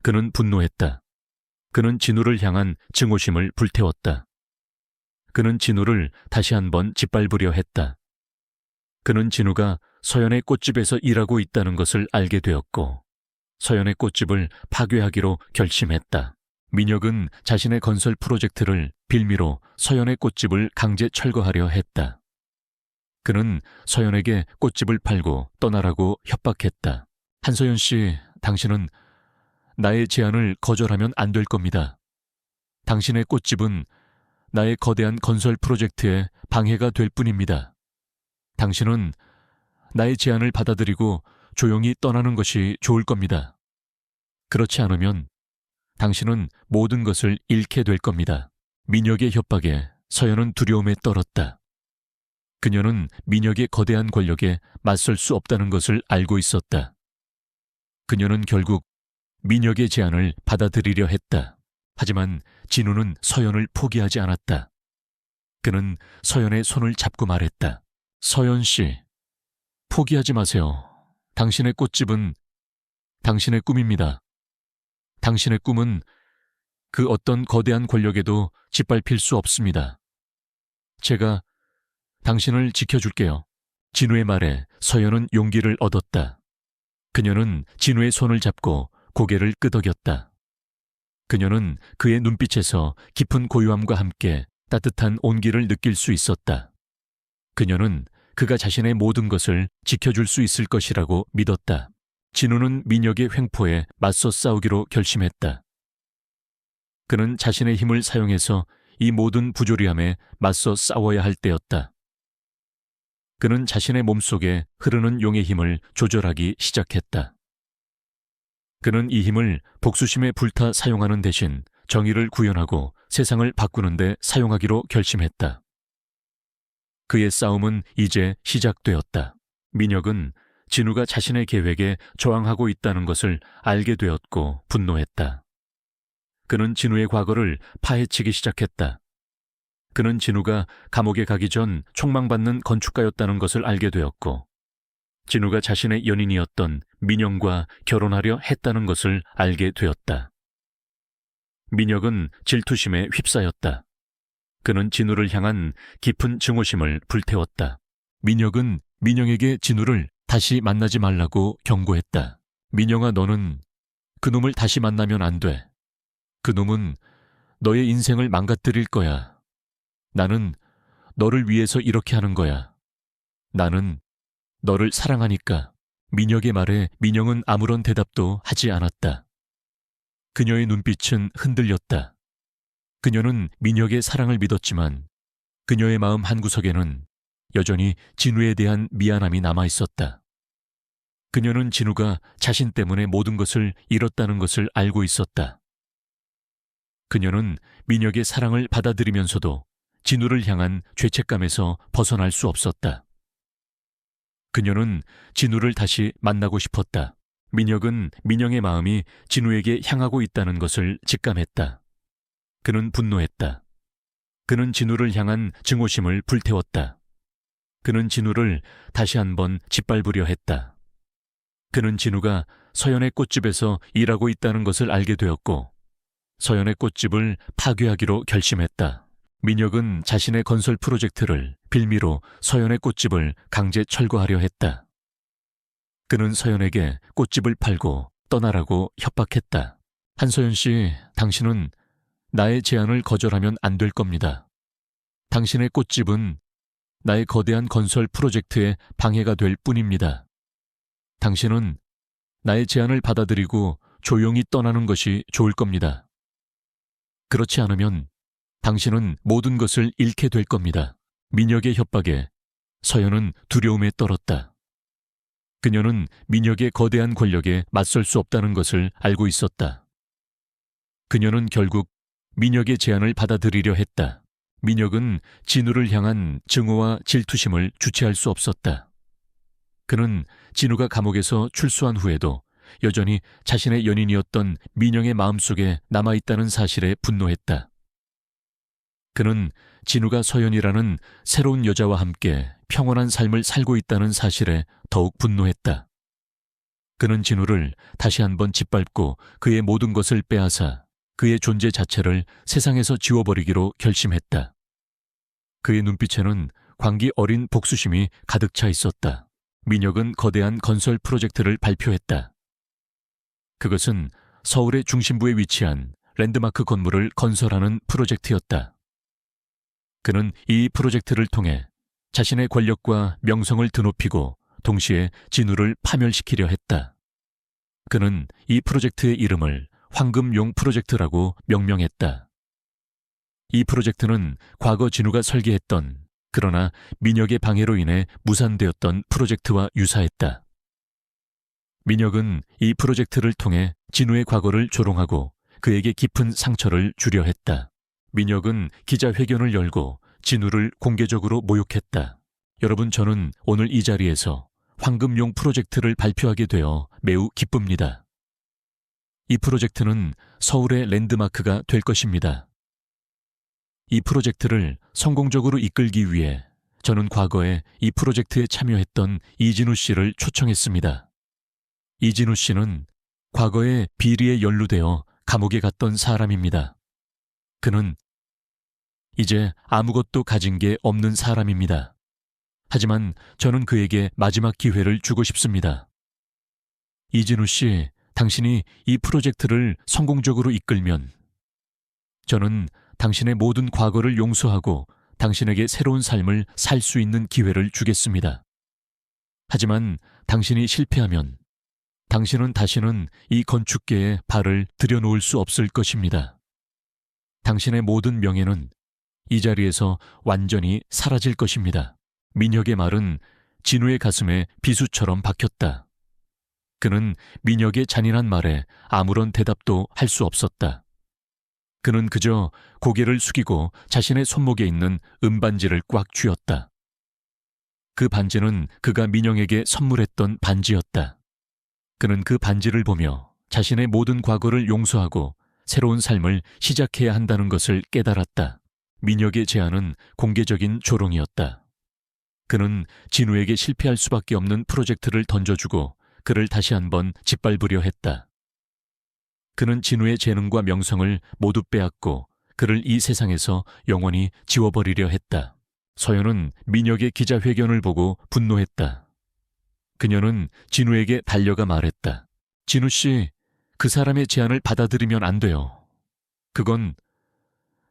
그는 분노했다. 그는 진우를 향한 증오심을 불태웠다. 그는 진우를 다시 한번 짓밟으려 했다. 그는 진우가 서연의 꽃집에서 일하고 있다는 것을 알게 되었고 서연의 꽃집을 파괴하기로 결심했다. 민혁은 자신의 건설 프로젝트를 빌미로 서연의 꽃집을 강제 철거하려 했다. 그는 서연에게 꽃집을 팔고 떠나라고 협박했다. 한서연 씨, 당신은 나의 제안을 거절하면 안 될 겁니다. 당신의 꽃집은 나의 거대한 건설 프로젝트에 방해가 될 뿐입니다. 당신은 나의 제안을 받아들이고 조용히 떠나는 것이 좋을 겁니다. 그렇지 않으면 당신은 모든 것을 잃게 될 겁니다. 민혁의 협박에 서연은 두려움에 떨었다. 그녀는 민혁의 거대한 권력에 맞설 수 없다는 것을 알고 있었다. 그녀는 결국 민혁의 제안을 받아들이려 했다. 하지만 진우는 서연을 포기하지 않았다. 그는 서연의 손을 잡고 말했다. 서연 씨, 포기하지 마세요. 당신의 꽃집은 당신의 꿈입니다. 당신의 꿈은 그 어떤 거대한 권력에도 짓밟힐 수 없습니다. 제가 당신을 지켜줄게요. 진우의 말에 서연은 용기를 얻었다. 그녀는 진우의 손을 잡고 고개를 끄덕였다. 그녀는 그의 눈빛에서 깊은 고요함과 함께 따뜻한 온기를 느낄 수 있었다. 그녀는 그가 자신의 모든 것을 지켜줄 수 있을 것이라고 믿었다. 진우는 민혁의 횡포에 맞서 싸우기로 결심했다. 그는 자신의 힘을 사용해서 이 모든 부조리함에 맞서 싸워야 할 때였다. 그는 자신의 몸속에 흐르는 용의 힘을 조절하기 시작했다. 그는 이 힘을 복수심에 불타 사용하는 대신 정의를 구현하고 세상을 바꾸는 데 사용하기로 결심했다. 그의 싸움은 이제 시작되었다. 민혁은 진우가 자신의 계획에 저항하고 있다는 것을 알게 되었고 분노했다. 그는 진우의 과거를 파헤치기 시작했다. 그는 진우가 감옥에 가기 전 총망받는 건축가였다는 것을 알게 되었고, 진우가 자신의 연인이었던 민영과 결혼하려 했다는 것을 알게 되었다. 민혁은 질투심에 휩싸였다. 그는 진우를 향한 깊은 증오심을 불태웠다. 민혁은 민영에게 진우를 다시 만나지 말라고 경고했다. 민영아, 너는 그놈을 다시 만나면 안 돼. 그놈은 너의 인생을 망가뜨릴 거야. 나는 너를 위해서 이렇게 하는 거야. 나는 너를 사랑하니까. 민혁의 말에 민영은 아무런 대답도 하지 않았다. 그녀의 눈빛은 흔들렸다. 그녀는 민혁의 사랑을 믿었지만 그녀의 마음 한구석에는 여전히 진우에 대한 미안함이 남아있었다. 그녀는 진우가 자신 때문에 모든 것을 잃었다는 것을 알고 있었다. 그녀는 민혁의 사랑을 받아들이면서도 진우를 향한 죄책감에서 벗어날 수 없었다. 그녀는 진우를 다시 만나고 싶었다. 민혁은 민영의 마음이 진우에게 향하고 있다는 것을 직감했다. 그는 분노했다. 그는 진우를 향한 증오심을 불태웠다. 그는 진우를 다시 한번 짓밟으려 했다. 그는 진우가 서연의 꽃집에서 일하고 있다는 것을 알게 되었고, 서연의 꽃집을 파괴하기로 결심했다. 민혁은 자신의 건설 프로젝트를 빌미로 서연의 꽃집을 강제 철거하려 했다. 그는 서연에게 꽃집을 팔고 떠나라고 협박했다. 한서연 씨, 당신은 나의 제안을 거절하면 안 될 겁니다. 당신의 꽃집은 나의 거대한 건설 프로젝트에 방해가 될 뿐입니다. 당신은 나의 제안을 받아들이고 조용히 떠나는 것이 좋을 겁니다. 그렇지 않으면 당신은 모든 것을 잃게 될 겁니다. 민혁의 협박에 서연은 두려움에 떨었다. 그녀는 민혁의 거대한 권력에 맞설 수 없다는 것을 알고 있었다. 그녀는 결국 민혁의 제안을 받아들이려 했다. 민혁은 진우를 향한 증오와 질투심을 주체할 수 없었다. 그는 진우가 감옥에서 출소한 후에도 여전히 자신의 연인이었던 민영의 마음속에 남아있다는 사실에 분노했다. 그는 진우가 서연이라는 새로운 여자와 함께 평온한 삶을 살고 있다는 사실에 더욱 분노했다. 그는 진우를 다시 한번 짓밟고 그의 모든 것을 빼앗아 그의 존재 자체를 세상에서 지워버리기로 결심했다. 그의 눈빛에는 광기 어린 복수심이 가득 차 있었다. 민혁은 거대한 건설 프로젝트를 발표했다. 그것은 서울의 중심부에 위치한 랜드마크 건물을 건설하는 프로젝트였다. 그는 이 프로젝트를 통해 자신의 권력과 명성을 드높이고 동시에 진우를 파멸시키려 했다. 그는 이 프로젝트의 이름을 황금용 프로젝트라고 명명했다. 이 프로젝트는 과거 진우가 설계했던 그러나 민혁의 방해로 인해 무산되었던 프로젝트와 유사했다. 민혁은 이 프로젝트를 통해 진우의 과거를 조롱하고 그에게 깊은 상처를 주려 했다. 민혁은 기자회견을 열고 진우를 공개적으로 모욕했다. 여러분, 저는 오늘 이 자리에서 황금용 프로젝트를 발표하게 되어 매우 기쁩니다. 이 프로젝트는 서울의 랜드마크가 될 것입니다. 이 프로젝트를 성공적으로 이끌기 위해 저는 과거에 이 프로젝트에 참여했던 이진우 씨를 초청했습니다. 이진우 씨는 과거에 비리에 연루되어 감옥에 갔던 사람입니다. 그는 이제 아무것도 가진 게 없는 사람입니다. 하지만 저는 그에게 마지막 기회를 주고 싶습니다. 이진우 씨, 당신이 이 프로젝트를 성공적으로 이끌면 저는 당신의 모든 과거를 용서하고 당신에게 새로운 삶을 살 수 있는 기회를 주겠습니다. 하지만 당신이 실패하면 당신은 다시는 이 건축계에 발을 들여놓을 수 없을 것입니다. 당신의 모든 명예는 이 자리에서 완전히 사라질 것입니다. 민혁의 말은 진우의 가슴에 비수처럼 박혔다. 그는 민혁의 잔인한 말에 아무런 대답도 할 수 없었다. 그는 그저 고개를 숙이고 자신의 손목에 있는 은반지를 꽉 쥐었다. 그 반지는 그가 민영에게 선물했던 반지였다. 그는 그 반지를 보며 자신의 모든 과거를 용서하고 새로운 삶을 시작해야 한다는 것을 깨달았다. 민혁의 제안은 공개적인 조롱이었다. 그는 진우에게 실패할 수밖에 없는 프로젝트를 던져주고 그를 다시 한번 짓밟으려 했다. 그는 진우의 재능과 명성을 모두 빼앗고 그를 이 세상에서 영원히 지워버리려 했다. 서연은 민혁의 기자회견을 보고 분노했다. 그녀는 진우에게 달려가 말했다. 진우 씨, 그 사람의 제안을 받아들이면 안 돼요. 그건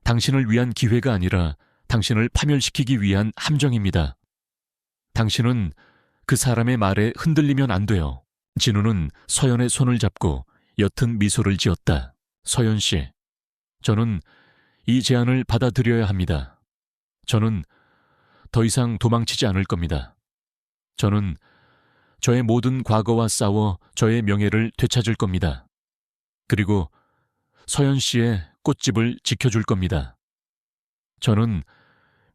당신을 위한 기회가 아니라 당신을 파멸시키기 위한 함정입니다. 당신은 그 사람의 말에 흔들리면 안 돼요. 진우는 서연의 손을 잡고 옅은 미소를 지었다. 서연 씨, 저는 이 제안을 받아들여야 합니다. 저는 더 이상 도망치지 않을 겁니다. 저는 저의 모든 과거와 싸워 저의 명예를 되찾을 겁니다. 그리고 서연 씨의 꽃집을 지켜줄 겁니다. 저는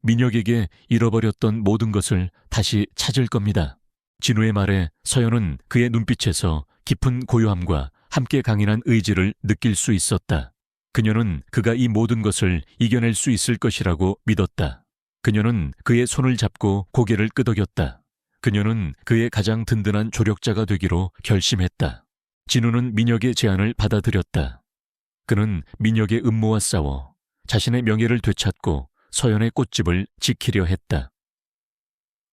민혁에게 잃어버렸던 모든 것을 다시 찾을 겁니다. 진우의 말에 서연은 그의 눈빛에서 깊은 고요함과 함께 강인한 의지를 느낄 수 있었다. 그녀는 그가 이 모든 것을 이겨낼 수 있을 것이라고 믿었다. 그녀는 그의 손을 잡고 고개를 끄덕였다. 그녀는 그의 가장 든든한 조력자가 되기로 결심했다. 진우는 민혁의 제안을 받아들였다. 그는 민혁의 음모와 싸워 자신의 명예를 되찾고 서연의 꽃집을 지키려 했다.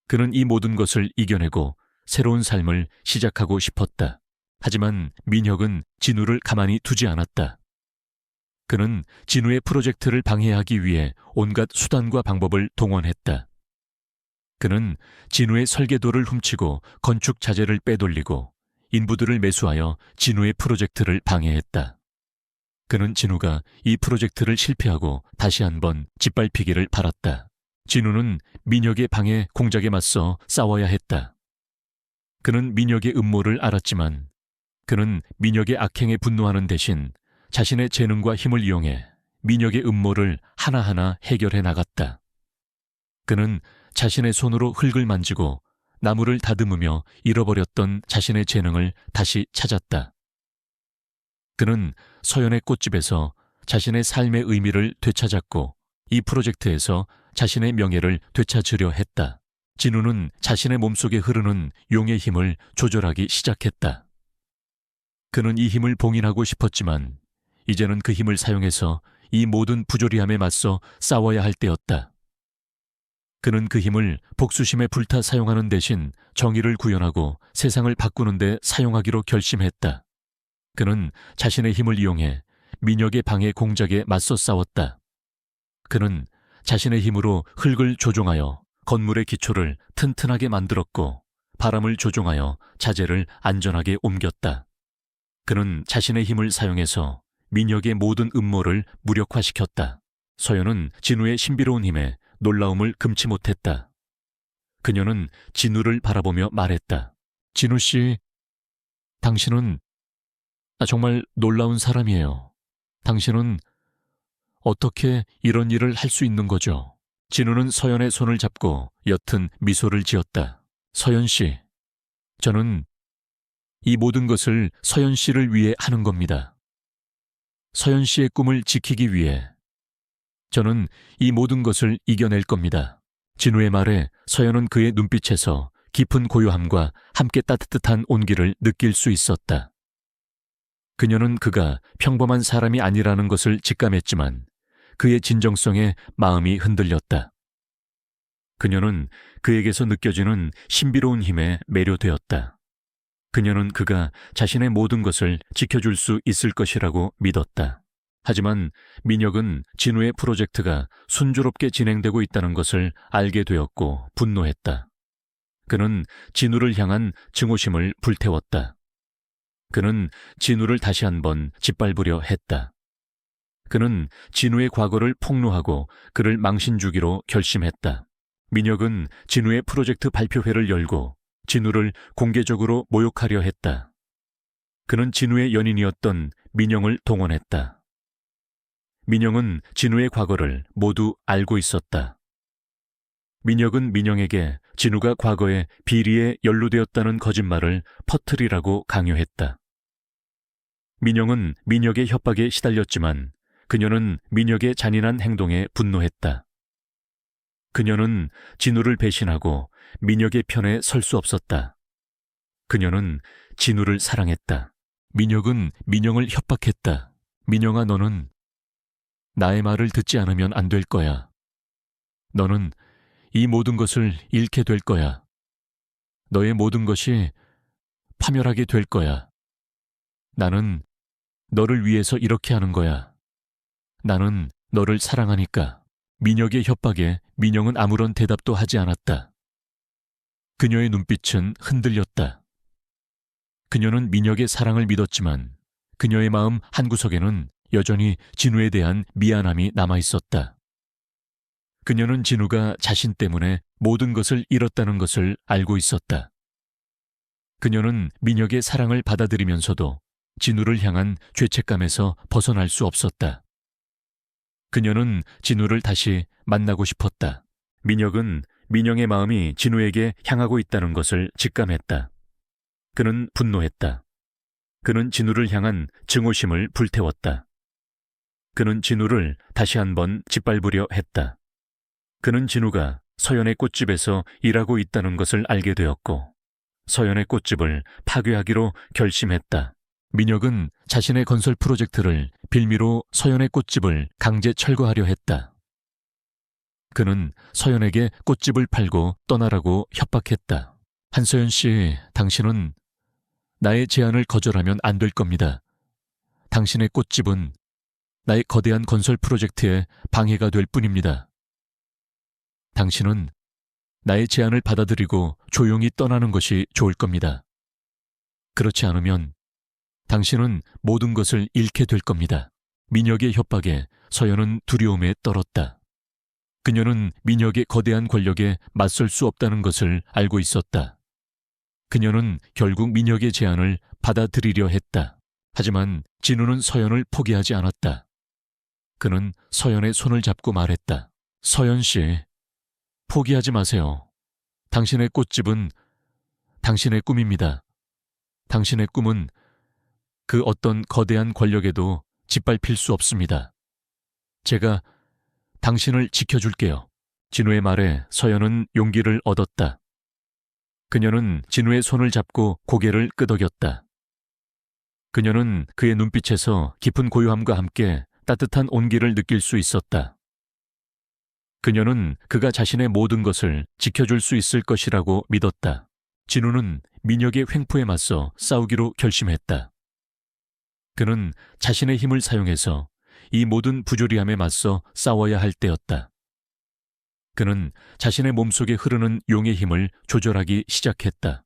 그는 이 모든 것을 이겨내고 새로운 삶을 시작하고 싶었다. 하지만 민혁은 진우를 가만히 두지 않았다. 그는 진우의 프로젝트를 방해하기 위해 온갖 수단과 방법을 동원했다. 그는 진우의 설계도를 훔치고 건축 자재를 빼돌리고 인부들을 매수하여 진우의 프로젝트를 방해했다. 그는 진우가 이 프로젝트를 실패하고 다시 한번 짓밟히기를 바랐다. 진우는 민혁의 방해 공작에 맞서 싸워야 했다. 그는 민혁의 음모를 알았지만 그는 민혁의 악행에 분노하는 대신 자신의 재능과 힘을 이용해 민혁의 음모를 하나하나 해결해 나갔다. 그는 자신의 손으로 흙을 만지고 나무를 다듬으며 잃어버렸던 자신의 재능을 다시 찾았다. 그는 서연의 꽃집에서 자신의 삶의 의미를 되찾았고 이 프로젝트에서 자신의 명예를 되찾으려 했다. 진우는 자신의 몸속에 흐르는 용의 힘을 조절하기 시작했다. 그는 이 힘을 봉인하고 싶었지만 이제는 그 힘을 사용해서 이 모든 부조리함에 맞서 싸워야 할 때였다. 그는 그 힘을 복수심에 불타 사용하는 대신 정의를 구현하고 세상을 바꾸는 데 사용하기로 결심했다. 그는 자신의 힘을 이용해 민혁의 방해 공작에 맞서 싸웠다. 그는 자신의 힘으로 흙을 조종하여 건물의 기초를 튼튼하게 만들었고 바람을 조종하여 자재를 안전하게 옮겼다. 그는 자신의 힘을 사용해서 민혁의 모든 음모를 무력화시켰다. 서연은 진우의 신비로운 힘에 놀라움을 금치 못했다. 그녀는 진우를 바라보며 말했다. 진우 씨, 당신은 정말 놀라운 사람이에요. 당신은 어떻게 이런 일을 할 수 있는 거죠? 진우는 서연의 손을 잡고 옅은 미소를 지었다. 서연 씨, 저는 이 모든 것을 서연 씨를 위해 하는 겁니다. 서연 씨의 꿈을 지키기 위해 저는 이 모든 것을 이겨낼 겁니다. 진우의 말에 서연은 그의 눈빛에서 깊은 고요함과 함께 따뜻한 온기를 느낄 수 있었다. 그녀는 그가 평범한 사람이 아니라는 것을 직감했지만 그의 진정성에 마음이 흔들렸다. 그녀는 그에게서 느껴지는 신비로운 힘에 매료되었다. 그녀는 그가 자신의 모든 것을 지켜줄 수 있을 것이라고 믿었다. 하지만 민혁은 진우의 프로젝트가 순조롭게 진행되고 있다는 것을 알게 되었고 분노했다. 그는 진우를 향한 증오심을 불태웠다. 그는 진우를 다시 한번 짓밟으려 했다. 그는 진우의 과거를 폭로하고 그를 망신주기로 결심했다. 민혁은 진우의 프로젝트 발표회를 열고 진우를 공개적으로 모욕하려 했다. 그는 진우의 연인이었던 민영을 동원했다. 민영은 진우의 과거를 모두 알고 있었다. 민혁은 민영에게 진우가 과거에 비리에 연루되었다는 거짓말을 퍼뜨리라고 강요했다. 민영은 민혁의 협박에 시달렸지만 그녀는 민혁의 잔인한 행동에 분노했다. 그녀는 진우를 배신하고 민혁의 편에 설 수 없었다. 그녀는 진우를 사랑했다. 민혁은 민영을 협박했다. 민영아, 너는 나의 말을 듣지 않으면 안 될 거야. 너는 이 모든 것을 잃게 될 거야. 너의 모든 것이 파멸하게 될 거야. 나는 너를 위해서 이렇게 하는 거야. 나는 너를 사랑하니까. 민혁의 협박에 민영은 아무런 대답도 하지 않았다. 그녀의 눈빛은 흔들렸다. 그녀는 민혁의 사랑을 믿었지만 그녀의 마음 한구석에는 여전히 진우에 대한 미안함이 남아있었다. 그녀는 진우가 자신 때문에 모든 것을 잃었다는 것을 알고 있었다. 그녀는 민혁의 사랑을 받아들이면서도 진우를 향한 죄책감에서 벗어날 수 없었다. 그녀는 진우를 다시 만나고 싶었다. 민혁은 민영의 마음이 진우에게 향하고 있다는 것을 직감했다. 그는 분노했다. 그는 진우를 향한 증오심을 불태웠다. 그는 진우를 다시 한번 짓밟으려 했다. 그는 진우가 서연의 꽃집에서 일하고 있다는 것을 알게 되었고 서연의 꽃집을 파괴하기로 결심했다. 민혁은 자신의 건설 프로젝트를 빌미로 서연의 꽃집을 강제 철거하려 했다. 그는 서연에게 꽃집을 팔고 떠나라고 협박했다. 한서연 씨, 당신은 나의 제안을 거절하면 안 될 겁니다. 당신의 꽃집은 나의 거대한 건설 프로젝트에 방해가 될 뿐입니다. 당신은 나의 제안을 받아들이고 조용히 떠나는 것이 좋을 겁니다. 그렇지 않으면 당신은 모든 것을 잃게 될 겁니다. 민혁의 협박에 서연은 두려움에 떨었다. 그녀는 민혁의 거대한 권력에 맞설 수 없다는 것을 알고 있었다. 그녀는 결국 민혁의 제안을 받아들이려 했다. 하지만 진우는 서연을 포기하지 않았다. 그는 서연의 손을 잡고 말했다. 서연 씨, 포기하지 마세요. 당신의 꽃집은 당신의 꿈입니다. 당신의 꿈은 그 어떤 거대한 권력에도 짓밟힐 수 없습니다. 제가 당신을 지켜줄게요. 진우의 말에 서연은 용기를 얻었다. 그녀는 진우의 손을 잡고 고개를 끄덕였다. 그녀는 그의 눈빛에서 깊은 고요함과 함께 따뜻한 온기를 느낄 수 있었다. 그녀는 그가 자신의 모든 것을 지켜줄 수 있을 것이라고 믿었다. 진우는 민혁의 횡포에 맞서 싸우기로 결심했다. 그는 자신의 힘을 사용해서 이 모든 부조리함에 맞서 싸워야 할 때였다. 그는 자신의 몸속에 흐르는 용의 힘을 조절하기 시작했다.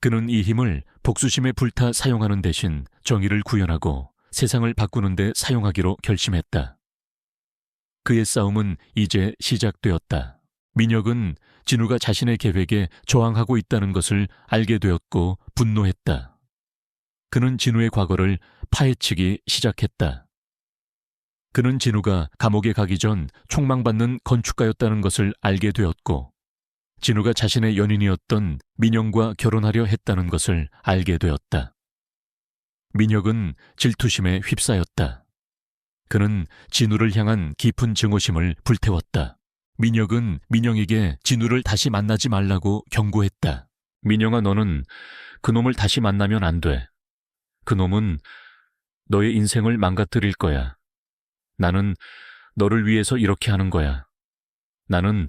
그는 이 힘을 복수심에 불타 사용하는 대신 정의를 구현하고 세상을 바꾸는 데 사용하기로 결심했다. 그의 싸움은 이제 시작되었다. 민혁은 진우가 자신의 계획에 저항하고 있다는 것을 알게 되었고 분노했다. 그는 진우의 과거를 파헤치기 시작했다. 그는 진우가 감옥에 가기 전 총망받는 건축가였다는 것을 알게 되었고 진우가 자신의 연인이었던 민영과 결혼하려 했다는 것을 알게 되었다. 민혁은 질투심에 휩싸였다. 그는 진우를 향한 깊은 증오심을 불태웠다. 민혁은 민영에게 진우를 다시 만나지 말라고 경고했다. 민영아, 너는 그놈을 다시 만나면 안 돼. 그놈은 너의 인생을 망가뜨릴 거야. 나는 너를 위해서 이렇게 하는 거야. 나는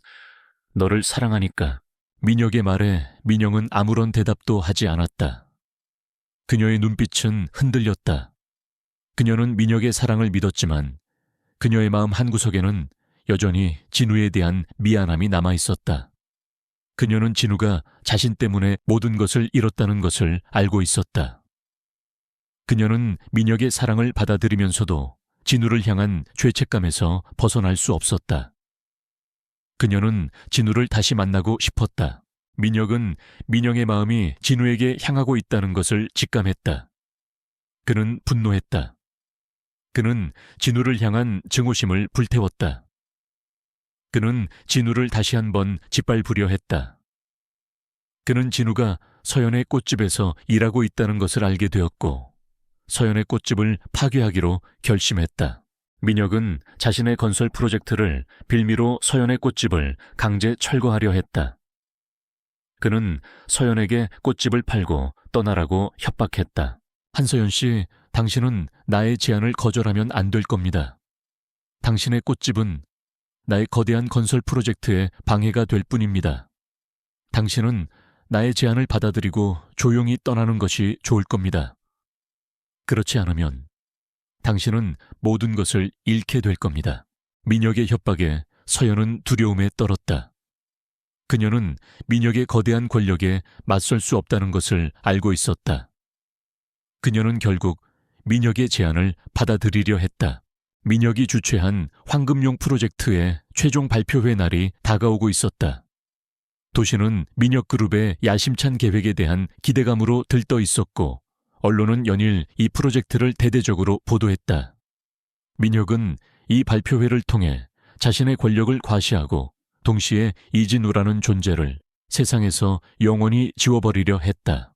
너를 사랑하니까. 민혁의 말에 민영은 아무런 대답도 하지 않았다. 그녀의 눈빛은 흔들렸다. 그녀는 민혁의 사랑을 믿었지만 그녀의 마음 한구석에는 여전히 진우에 대한 미안함이 남아있었다. 그녀는 진우가 자신 때문에 모든 것을 잃었다는 것을 알고 있었다. 그녀는 민혁의 사랑을 받아들이면서도 진우를 향한 죄책감에서 벗어날 수 없었다. 그녀는 진우를 다시 만나고 싶었다. 민혁은 민영의 마음이 진우에게 향하고 있다는 것을 직감했다. 그는 분노했다. 그는 진우를 향한 증오심을 불태웠다. 그는 진우를 다시 한번 짓밟으려 했다. 그는 진우가 서연의 꽃집에서 일하고 있다는 것을 알게 되었고 서연의 꽃집을 파괴하기로 결심했다. 민혁은 자신의 건설 프로젝트를 빌미로 서연의 꽃집을 강제 철거하려 했다. 그는 서연에게 꽃집을 팔고 떠나라고 협박했다. 한서연 씨, 당신은 나의 제안을 거절하면 안 될 겁니다. 당신의 꽃집은 나의 거대한 건설 프로젝트에 방해가 될 뿐입니다. 당신은 나의 제안을 받아들이고 조용히 떠나는 것이 좋을 겁니다. 그렇지 않으면 당신은 모든 것을 잃게 될 겁니다. 민혁의 협박에 서연은 두려움에 떨었다. 그녀는 민혁의 거대한 권력에 맞설 수 없다는 것을 알고 있었다. 그녀는 결국 민혁의 제안을 받아들이려 했다. 민혁이 주최한 황금용 프로젝트의 최종 발표회 날이 다가오고 있었다. 도시는 민혁그룹의 야심찬 계획에 대한 기대감으로 들떠 있었고 언론은 연일 이 프로젝트를 대대적으로 보도했다. 민혁은 이 발표회를 통해 자신의 권력을 과시하고 동시에 이진우라는 존재를 세상에서 영원히 지워버리려 했다.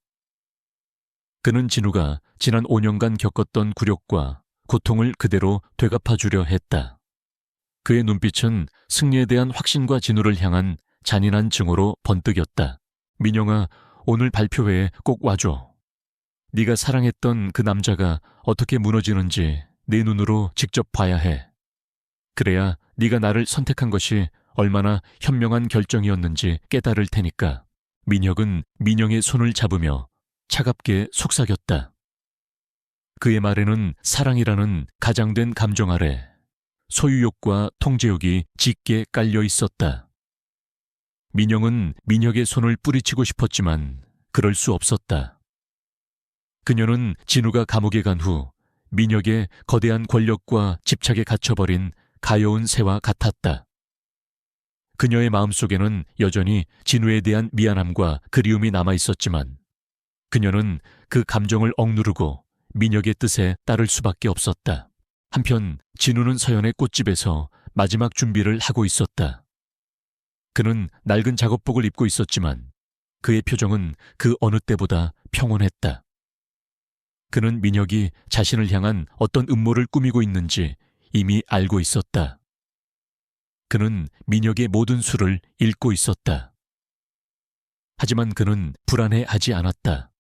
그는 진우가 지난 5년간 겪었던 굴욕과 고통을 그대로 되갚아주려 했다. 그의 눈빛은 승리에 대한 확신과 진우를 향한 잔인한 증오로 번뜩였다. 민영아, 오늘 발표회에 꼭 와줘. 네가 사랑했던 그 남자가 어떻게 무너지는지 네 눈으로 직접 봐야 해. 그래야 네가 나를 선택한 것이 얼마나 현명한 결정이었는지 깨달을 테니까. 민혁은 민영의 손을 잡으며 차갑게 속삭였다. 그의 말에는 사랑이라는 가장된 감정 아래 소유욕과 통제욕이 짙게 깔려 있었다. 민영은 민혁의 손을 뿌리치고 싶었지만 그럴 수 없었다. 그녀는 진우가 감옥에 간 후 민혁의 거대한 권력과 집착에 갇혀버린 가여운 새와 같았다. 그녀의 마음속에는 여전히 진우에 대한 미안함과 그리움이 남아있었지만 그녀는 그 감정을 억누르고 민혁의 뜻에 따를 수밖에 없었다. 한편 진우는 서연의 꽃집에서 마지막 준비를 하고 있었다. 그는 낡은 작업복을 입고 있었지만 그의 표정은 그 어느 때보다 평온했다. 그는 민혁이 자신을 향한 어떤 음모를 꾸미고 있는지 이미 알고 있었다. 그는 민혁의 모든 수를 읽고 있었다. 하지만 그는 불안해하지 않았다.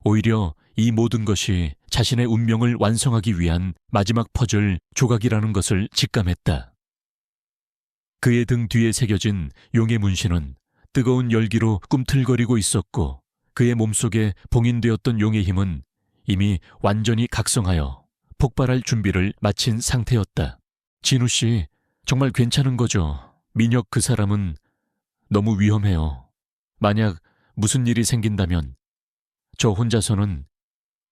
오히려 이 모든 것이 자신의 운명을 완성하기 위한 마지막 퍼즐 조각이라는 것을 직감했다. 그의 등 뒤에 새겨진 용의 문신은 뜨거운 열기로 꿈틀거리고 있었고 그의 몸속에 봉인되었던 용의 힘은 이미 완전히 각성하여 폭발할 준비를 마친 상태였다. 진우 씨, 정말 괜찮은 거죠? 민혁 그 사람은 너무 위험해요. 만약 무슨 일이 생긴다면 저 혼자서는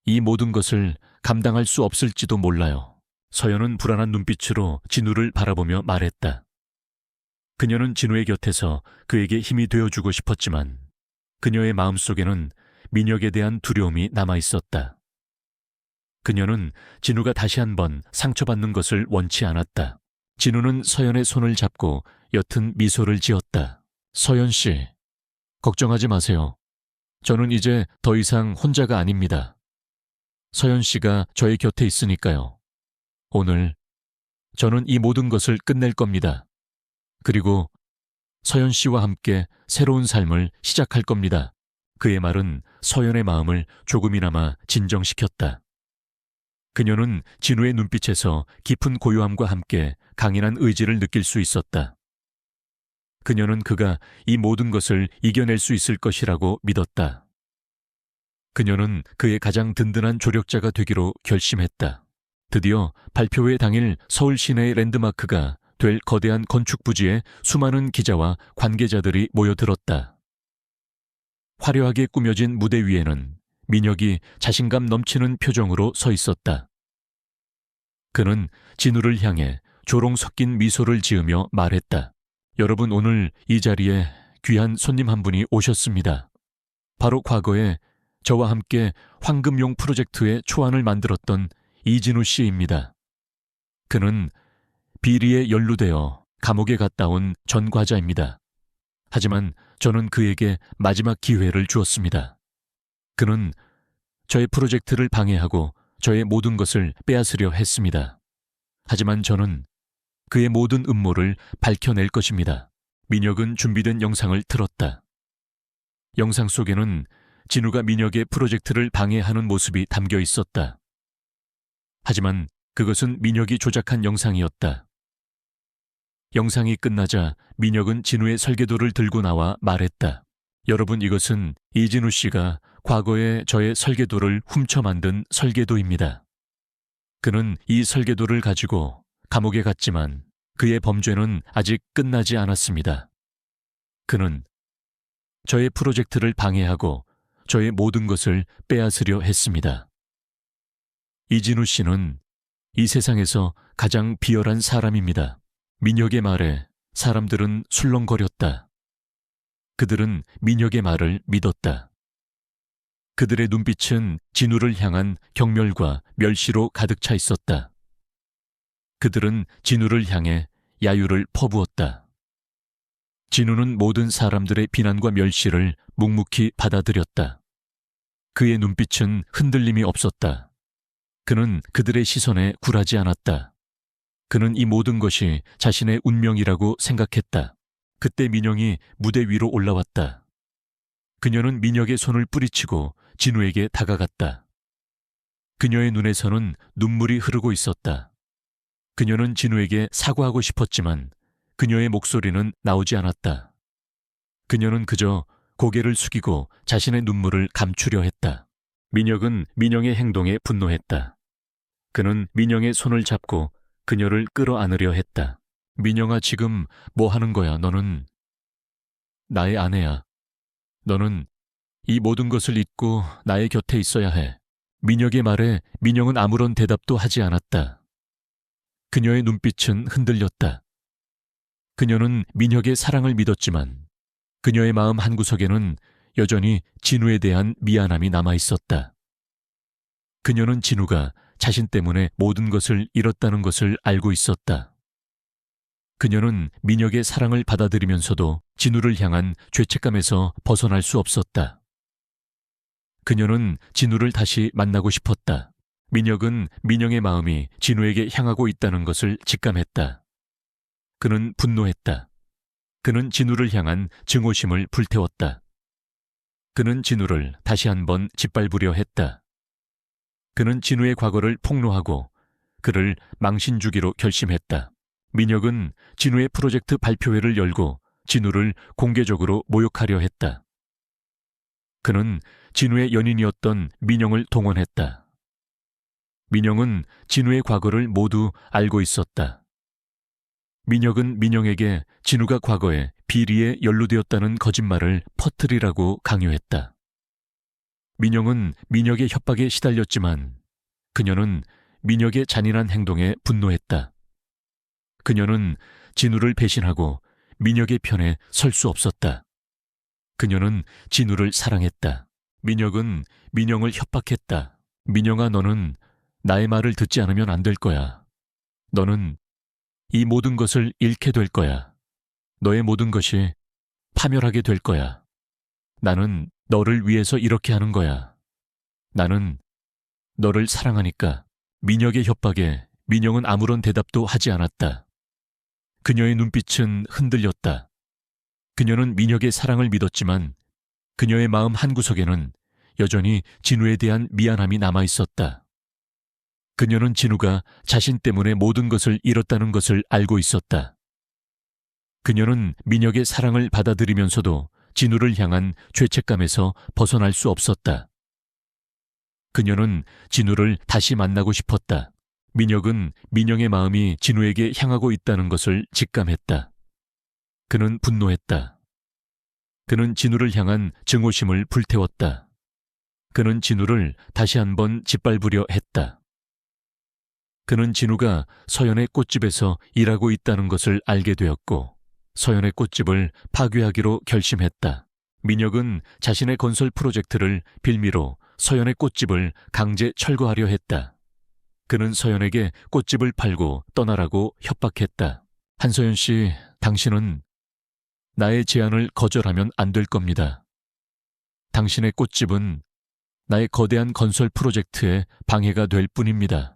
이 모든 것을 감당할 수 없을지도 몰라요. 서연은 불안한 눈빛으로 진우를 바라보며 말했다. 그녀는 진우의 곁에서 그에게 힘이 되어주고 싶었지만 그녀의 마음속에는 민혁에 대한 두려움이 남아있었다. 그녀는 진우가 다시 한번 상처받는 것을 원치 않았다. 진우는 서연의 손을 잡고 옅은 미소를 지었다. 서연 씨, 걱정하지 마세요. 저는 이제 더 이상 혼자가 아닙니다. 서연 씨가 저의 곁에 있으니까요. 오늘 저는 이 모든 것을 끝낼 겁니다. 그리고 서연 씨와 함께 새로운 삶을 시작할 겁니다. 그의 말은 서연의 마음을 조금이나마 진정시켰다. 그녀는 진우의 눈빛에서 깊은 고요함과 함께 강인한 의지를 느낄 수 있었다. 그녀는 그가 이 모든 것을 이겨낼 수 있을 것이라고 믿었다. 그녀는 그의 가장 든든한 조력자가 되기로 결심했다. 드디어 발표회 당일 서울 시내의 랜드마크가 될 거대한 건축 부지에 수많은 기자와 관계자들이 모여들었다. 화려하게 꾸며진 무대 위에는 민혁이 자신감 넘치는 표정으로 서 있었다. 그는 진우를 향해 조롱 섞인 미소를 지으며 말했다. 여러분, 오늘 이 자리에 귀한 손님 한 분이 오셨습니다. 바로 과거에 저와 함께 황금용 프로젝트의 초안을 만들었던 이진우 씨입니다. 그는 비리에 연루되어 감옥에 갔다 온 전 과자입니다. 하지만 저는 그에게 마지막 기회를 주었습니다. 그는 저의 프로젝트를 방해하고 저의 모든 것을 빼앗으려 했습니다. 하지만 저는 그의 모든 음모를 밝혀낼 것입니다. 민혁은 준비된 영상을 틀었다. 영상 속에는 진우가 민혁의 프로젝트를 방해하는 모습이 담겨 있었다. 하지만 그것은 민혁이 조작한 영상이었다. 영상이 끝나자 민혁은 진우의 설계도를 들고 나와 말했다. 여러분, 이것은 이진우 씨가 과거에 저의 설계도를 훔쳐 만든 설계도입니다. 그는 이 설계도를 가지고 감옥에 갔지만 그의 범죄는 아직 끝나지 않았습니다. 그는 저의 프로젝트를 방해하고 저의 모든 것을 빼앗으려 했습니다. 이진우 씨는 이 세상에서 가장 비열한 사람입니다. 민혁의 말에 사람들은 술렁거렸다. 그들은 민혁의 말을 믿었다. 그들의 눈빛은 진우를 향한 경멸과 멸시로 가득 차 있었다. 그들은 진우를 향해 야유를 퍼부었다. 진우는 모든 사람들의 비난과 멸시를 묵묵히 받아들였다. 그의 눈빛은 흔들림이 없었다. 그는 그들의 시선에 굴하지 않았다. 그는 이 모든 것이 자신의 운명이라고 생각했다. 그때 민영이 무대 위로 올라왔다. 그녀는 민혁의 손을 뿌리치고 진우에게 다가갔다. 그녀의 눈에서는 눈물이 흐르고 있었다. 그녀는 진우에게 사과하고 싶었지만 그녀의 목소리는 나오지 않았다. 그녀는 그저 고개를 숙이고 자신의 눈물을 감추려 했다. 민혁은 민영의 행동에 분노했다. 그는 민영의 손을 잡고 그녀를 끌어안으려 했다. 민영아, 지금 뭐 하는 거야? 너는 나의 아내야. 너는 이 모든 것을 잊고 나의 곁에 있어야 해. 민혁의 말에 민영은 아무런 대답도 하지 않았다. 그녀의 눈빛은 흔들렸다. 그녀는 민혁의 사랑을 믿었지만 그녀의 마음 한구석에는 여전히 진우에 대한 미안함이 남아있었다. 그녀는 진우가 자신 때문에 모든 것을 잃었다는 것을 알고 있었다. 그녀는 민혁의 사랑을 받아들이면서도 진우를 향한 죄책감에서 벗어날 수 없었다. 그녀는 진우를 다시 만나고 싶었다. 민혁은 민영의 마음이 진우에게 향하고 있다는 것을 직감했다. 그는 분노했다. 그는 진우를 향한 증오심을 불태웠다. 그는 진우를 다시 한번 짓밟으려 했다. 그는 진우의 과거를 폭로하고 그를 망신 주기로 결심했다. 민혁은 진우의 프로젝트 발표회를 열고 진우를 공개적으로 모욕하려 했다. 그는 진우의 연인이었던 민영을 동원했다. 민영은 진우의 과거를 모두 알고 있었다. 민혁은 민영에게 진우가 과거에 비리에 연루되었다는 거짓말을 퍼뜨리라고 강요했다. 민영은 민혁의 협박에 시달렸지만 그녀는 민혁의 잔인한 행동에 분노했다. 그녀는 진우를 배신하고 민혁의 편에 설 수 없었다. 그녀는 진우를 사랑했다. 민혁은 민영을 협박했다. 민영아, 너는 나의 말을 듣지 않으면 안 될 거야. 너는 이 모든 것을 잃게 될 거야. 너의 모든 것이 파멸하게 될 거야. 나는 너를 위해서 이렇게 하는 거야. 나는 너를 사랑하니까. 민혁의 협박에 민영은 아무런 대답도 하지 않았다. 그녀의 눈빛은 흔들렸다. 그녀는 민혁의 사랑을 믿었지만 그녀의 마음 한구석에는 여전히 진우에 대한 미안함이 남아 있었다. 그녀는 진우가 자신 때문에 모든 것을 잃었다는 것을 알고 있었다. 그녀는 민혁의 사랑을 받아들이면서도 진우를 향한 죄책감에서 벗어날 수 없었다. 그녀는 진우를 다시 만나고 싶었다. 민혁은 민영의 마음이 진우에게 향하고 있다는 것을 직감했다. 그는 분노했다. 그는 진우를 향한 증오심을 불태웠다. 그는 진우를 다시 한번 짓밟으려 했다. 그는 진우가 서연의 꽃집에서 일하고 있다는 것을 알게 되었고 서연의 꽃집을 파괴하기로 결심했다. 민혁은 자신의 건설 프로젝트를 빌미로 서연의 꽃집을 강제 철거하려 했다. 그는 서연에게 꽃집을 팔고 떠나라고 협박했다. 한서연 씨, 당신은 나의 제안을 거절하면 안 될 겁니다. 당신의 꽃집은 나의 거대한 건설 프로젝트에 방해가 될 뿐입니다.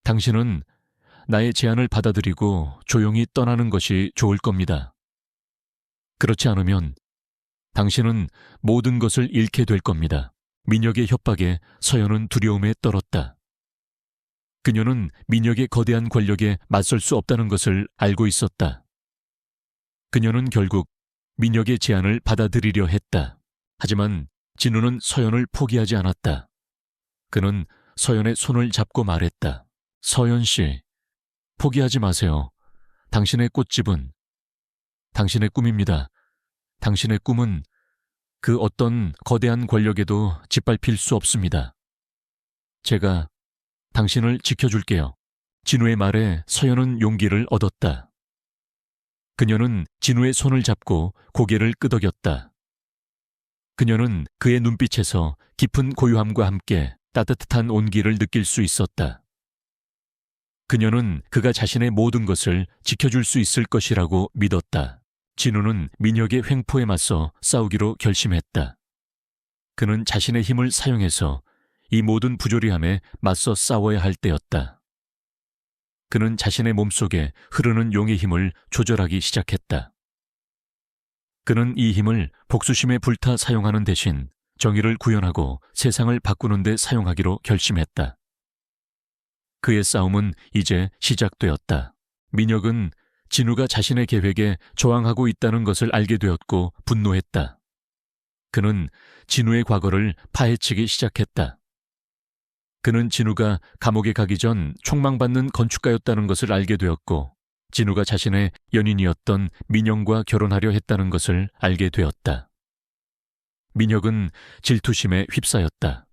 당신은 나의 제안을 받아들이고 조용히 떠나는 것이 좋을 겁니다. 그렇지 않으면 당신은 모든 것을 잃게 될 겁니다. 민혁의 협박에 서연은 두려움에 떨었다. 그녀는 민혁의 거대한 권력에 맞설 수 없다는 것을 알고 있었다. 그녀는 결국 민혁의 제안을 받아들이려 했다. 하지만 진우는 서연을 포기하지 않았다. 그는 서연의 손을 잡고 말했다. 서연 씨, 포기하지 마세요. 당신의 꽃집은 당신의 꿈입니다. 당신의 꿈은 그 어떤 거대한 권력에도 짓밟힐 수 없습니다. 제가 당신을 지켜줄게요. 진우의 말에 서연은 용기를 얻었다. 그녀는 진우의 손을 잡고 고개를 끄덕였다. 그녀는 그의 눈빛에서 깊은 고요함과 함께 따뜻한 온기를 느낄 수 있었다. 그녀는 그가 자신의 모든 것을 지켜줄 수 있을 것이라고 믿었다. 진우는 민혁의 횡포에 맞서 싸우기로 결심했다. 그는 자신의 힘을 사용해서 이 모든 부조리함에 맞서 싸워야 할 때였다. 그는 자신의 몸속에 흐르는 용의 힘을 조절하기 시작했다. 그는 이 힘을 복수심에 불타 사용하는 대신 정의를 구현하고 세상을 바꾸는 데 사용하기로 결심했다. 그의 싸움은 이제 시작되었다. 민혁은 진우가 자신의 계획에 저항하고 있다는 것을 알게 되었고 분노했다. 그는 진우의 과거를 파헤치기 시작했다. 그는 진우가 감옥에 가기 전 총망받는 건축가였다는 것을 알게 되었고 진우가 자신의 연인이었던 민영과 결혼하려 했다는 것을 알게 되었다. 민혁은 질투심에 휩싸였다.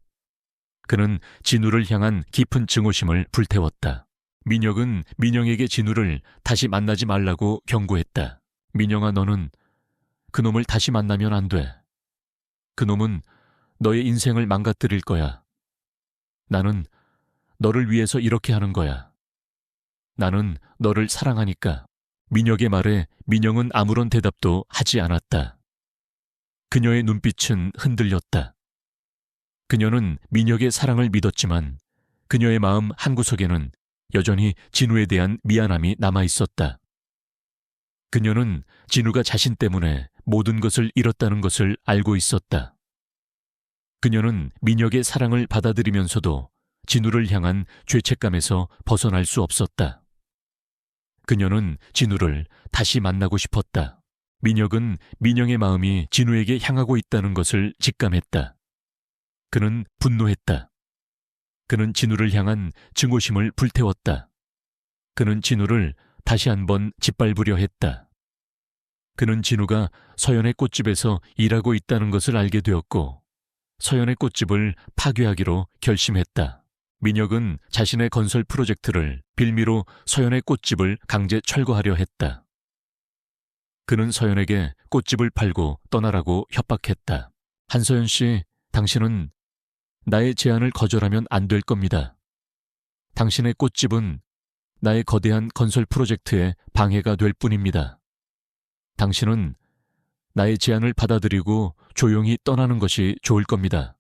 그는 진우를 향한 깊은 증오심을 불태웠다. 민혁은 민영에게 진우를 다시 만나지 말라고 경고했다. 민영아, 너는 그놈을 다시 만나면 안 돼. 그놈은 너의 인생을 망가뜨릴 거야. 나는 너를 위해서 이렇게 하는 거야. 나는 너를 사랑하니까. 민혁의 말에 민영은 아무런 대답도 하지 않았다. 그녀의 눈빛은 흔들렸다. 그녀는 민혁의 사랑을 믿었지만 그녀의 마음 한구석에는 여전히 진우에 대한 미안함이 남아 있었다. 그녀는 진우가 자신 때문에 모든 것을 잃었다는 것을 알고 있었다. 그녀는 민혁의 사랑을 받아들이면서도 진우를 향한 죄책감에서 벗어날 수 없었다. 그녀는 진우를 다시 만나고 싶었다. 민혁은 민영의 마음이 진우에게 향하고 있다는 것을 직감했다. 그는 분노했다. 그는 진우를 향한 증오심을 불태웠다. 그는 진우를 다시 한번 짓밟으려 했다. 그는 진우가 서연의 꽃집에서 일하고 있다는 것을 알게 되었고 서연의 꽃집을 파괴하기로 결심했다. 민혁은 자신의 건설 프로젝트를 빌미로 서연의 꽃집을 강제 철거하려 했다. 그는 서연에게 꽃집을 팔고 떠나라고 협박했다. 한서연 씨, 당신은 나의 제안을 거절하면 안 될 겁니다. 당신의 꽃집은 나의 거대한 건설 프로젝트에 방해가 될 뿐입니다. 당신은 나의 제안을 받아들이고 조용히 떠나는 것이 좋을 겁니다.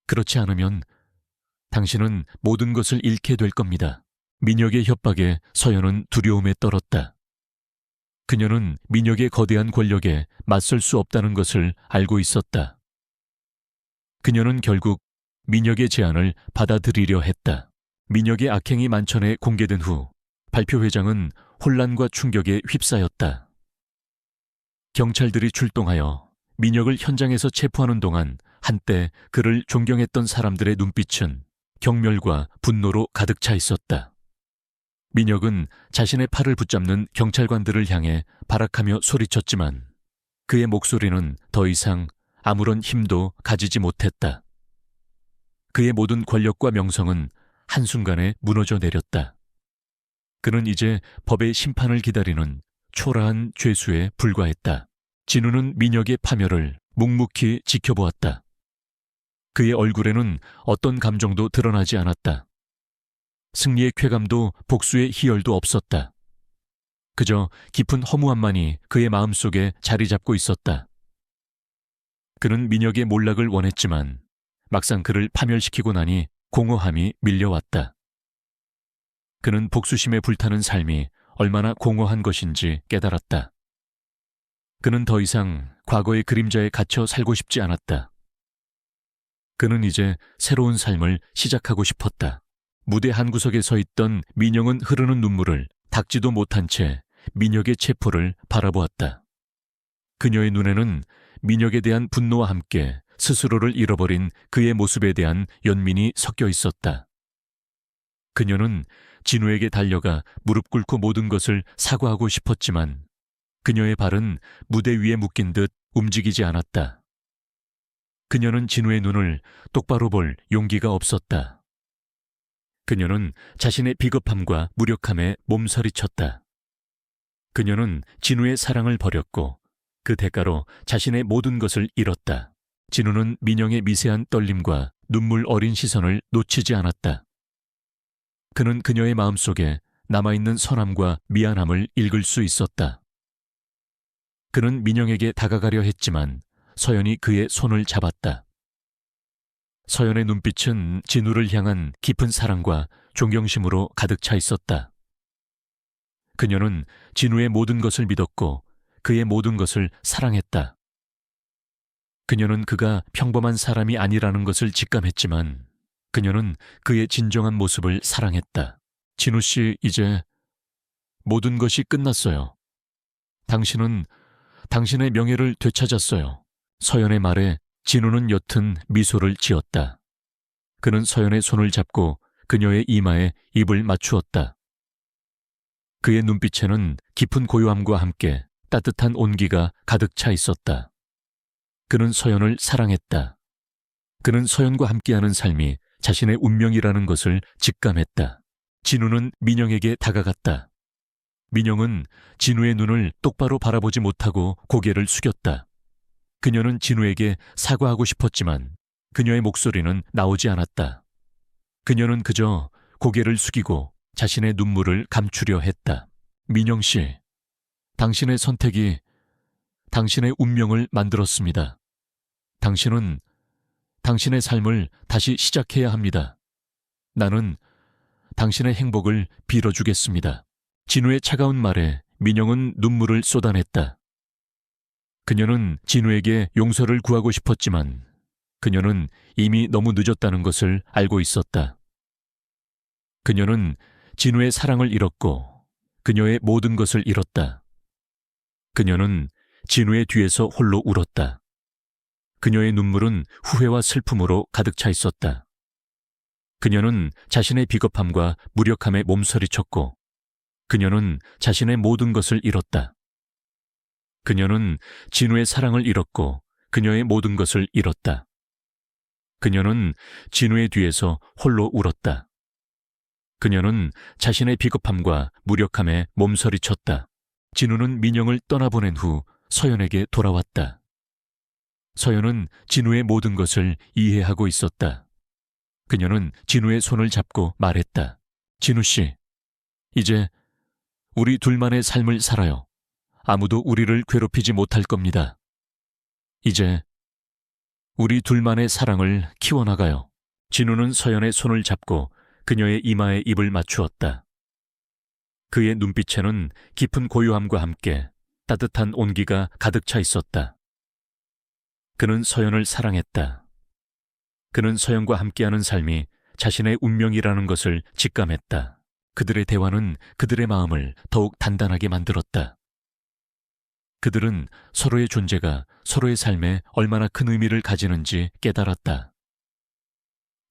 그렇지 않으면 당신은 모든 것을 잃게 될 겁니다. 민혁의 협박에 서연은 두려움에 떨었다. 그녀는 민혁의 거대한 권력에 맞설 수 없다는 것을 알고 있었다. 그녀는 결국 민혁의 제안을 받아들이려 했다. 민혁의 악행이 만천에 공개된 후 발표회장은 혼란과 충격에 휩싸였다. 경찰들이 출동하여 민혁을 현장에서 체포하는 동안 한때 그를 존경했던 사람들의 눈빛은 경멸과 분노로 가득 차 있었다. 민혁은 자신의 팔을 붙잡는 경찰관들을 향해 발악하며 소리쳤지만 그의 목소리는 더 이상 아무런 힘도 가지지 못했다. 그의 모든 권력과 명성은 한순간에 무너져 내렸다. 그는 이제 법의 심판을 기다리는 초라한 죄수에 불과했다. 진우는 민혁의 파멸을 묵묵히 지켜보았다. 그의 얼굴에는 어떤 감정도 드러나지 않았다. 승리의 쾌감도 복수의 희열도 없었다. 그저 깊은 허무함만이 그의 마음속에 자리 잡고 있었다. 그는 민혁의 몰락을 원했지만 막상 그를 파멸시키고 나니 공허함이 밀려왔다. 그는 복수심에 불타는 삶이 얼마나 공허한 것인지 깨달았다. 그는 더 이상 과거의 그림자에 갇혀 살고 싶지 않았다. 그는 이제 새로운 삶을 시작하고 싶었다. 무대 한 구석에 서 있던 민영은 흐르는 눈물을 닦지도 못한 채 민혁의 체포를 바라보았다. 그녀의 눈에는 민혁에 대한 분노와 함께 스스로를 잃어버린 그의 모습에 대한 연민이 섞여 있었다. 그녀는 진우에게 달려가 무릎 꿇고 모든 것을 사과하고 싶었지만 그녀의 발은 무대 위에 묶인 듯 움직이지 않았다. 그녀는 진우의 눈을 똑바로 볼 용기가 없었다. 그녀는 자신의 비겁함과 무력함에 몸서리쳤다. 그녀는 진우의 사랑을 버렸고 그 대가로 자신의 모든 것을 잃었다. 진우는 민영의 미세한 떨림과 눈물 어린 시선을 놓치지 않았다. 그는 그녀의 마음속에 남아있는 선함과 미안함을 읽을 수 있었다. 그는 민영에게 다가가려 했지만 서연이 그의 손을 잡았다. 서연의 눈빛은 진우를 향한 깊은 사랑과 존경심으로 가득 차 있었다. 그녀는 진우의 모든 것을 믿었고 그의 모든 것을 사랑했다. 그녀는 그가 평범한 사람이 아니라는 것을 직감했지만 그녀는 그의 진정한 모습을 사랑했다. 진우 씨, 이제 모든 것이 끝났어요. 당신은 당신의 명예를 되찾았어요. 서연의 말에 진우는 옅은 미소를 지었다. 그는 서연의 손을 잡고 그녀의 이마에 입을 맞추었다. 그의 눈빛에는 깊은 고요함과 함께 따뜻한 온기가 가득 차 있었다. 그는 서연을 사랑했다. 그는 서연과 함께하는 삶이 자신의 운명이라는 것을 직감했다. 진우는 민영에게 다가갔다. 민영은 진우의 눈을 똑바로 바라보지 못하고 고개를 숙였다. 그녀는 진우에게 사과하고 싶었지만 그녀의 목소리는 나오지 않았다. 그녀는 그저 고개를 숙이고 자신의 눈물을 감추려 했다. 민영 씨, 당신의 선택이 당신의 운명을 만들었습니다. 당신은 당신의 삶을 다시 시작해야 합니다. 나는 당신의 행복을 빌어주겠습니다. 진우의 차가운 말에 민영은 눈물을 쏟아냈다. 그녀는 진우에게 용서를 구하고 싶었지만 그녀는 이미 너무 늦었다는 것을 알고 있었다. 그녀는 진우의 사랑을 잃었고 그녀의 모든 것을 잃었다. 그녀는 진우의 뒤에서 홀로 울었다. 그녀의 눈물은 후회와 슬픔으로 가득 차 있었다. 그녀는 자신의 비겁함과 무력함에 몸서리쳤고 그녀는 자신의 모든 것을 잃었다. 그녀는 진우의 사랑을 잃었고 그녀의 모든 것을 잃었다. 그녀는 진우의 뒤에서 홀로 울었다. 그녀는 자신의 비겁함과 무력함에 몸서리쳤다. 진우는 민영을 떠나보낸 후 서연에게 돌아왔다. 서연은 진우의 모든 것을 이해하고 있었다. 그녀는 진우의 손을 잡고 말했다. 진우 씨, 이제 우리 둘만의 삶을 살아요. 아무도 우리를 괴롭히지 못할 겁니다. 이제 우리 둘만의 사랑을 키워나가요. 진우는 서연의 손을 잡고 그녀의 이마에 입을 맞추었다. 그의 눈빛에는 깊은 고요함과 함께 따뜻한 온기가 가득 차 있었다. 그는 서연을 사랑했다. 그는 서연과 함께하는 삶이 자신의 운명이라는 것을 직감했다. 그들의 대화는 그들의 마음을 더욱 단단하게 만들었다. 그들은 서로의 존재가 서로의 삶에 얼마나 큰 의미를 가지는지 깨달았다.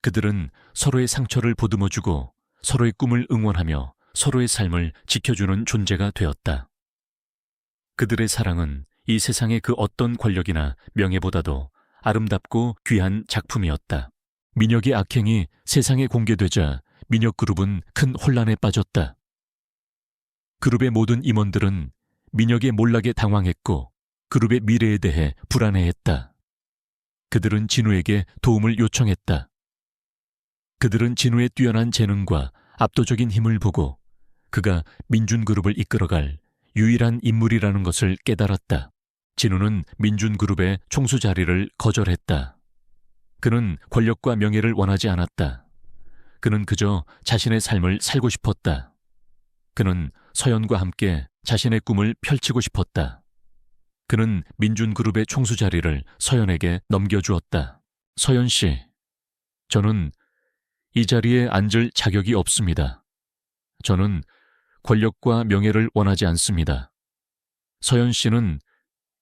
그들은 서로의 상처를 보듬어주고 서로의 꿈을 응원하며 서로의 삶을 지켜주는 존재가 되었다. 그들의 사랑은 이 세상의 그 어떤 권력이나 명예보다도 아름답고 귀한 작품이었다. 민혁의 악행이 세상에 공개되자 민혁그룹은 큰 혼란에 빠졌다. 그룹의 모든 임원들은 민혁의 몰락에 당황했고 그룹의 미래에 대해 불안해했다. 그들은 진우에게 도움을 요청했다. 그들은 진우의 뛰어난 재능과 압도적인 힘을 보고 그가 민준그룹을 이끌어갈 유일한 인물이라는 것을 깨달았다. 진우는 민준그룹의 총수 자리를 거절했다. 그는 권력과 명예를 원하지 않았다. 그는 그저 자신의 삶을 살고 싶었다. 그는 서연과 함께 자신의 꿈을 펼치고 싶었다. 그는 민준그룹의 총수 자리를 서연에게 넘겨주었다. 서연 씨, 저는 이 자리에 앉을 자격이 없습니다. 저는 권력과 명예를 원하지 않습니다. 서연 씨는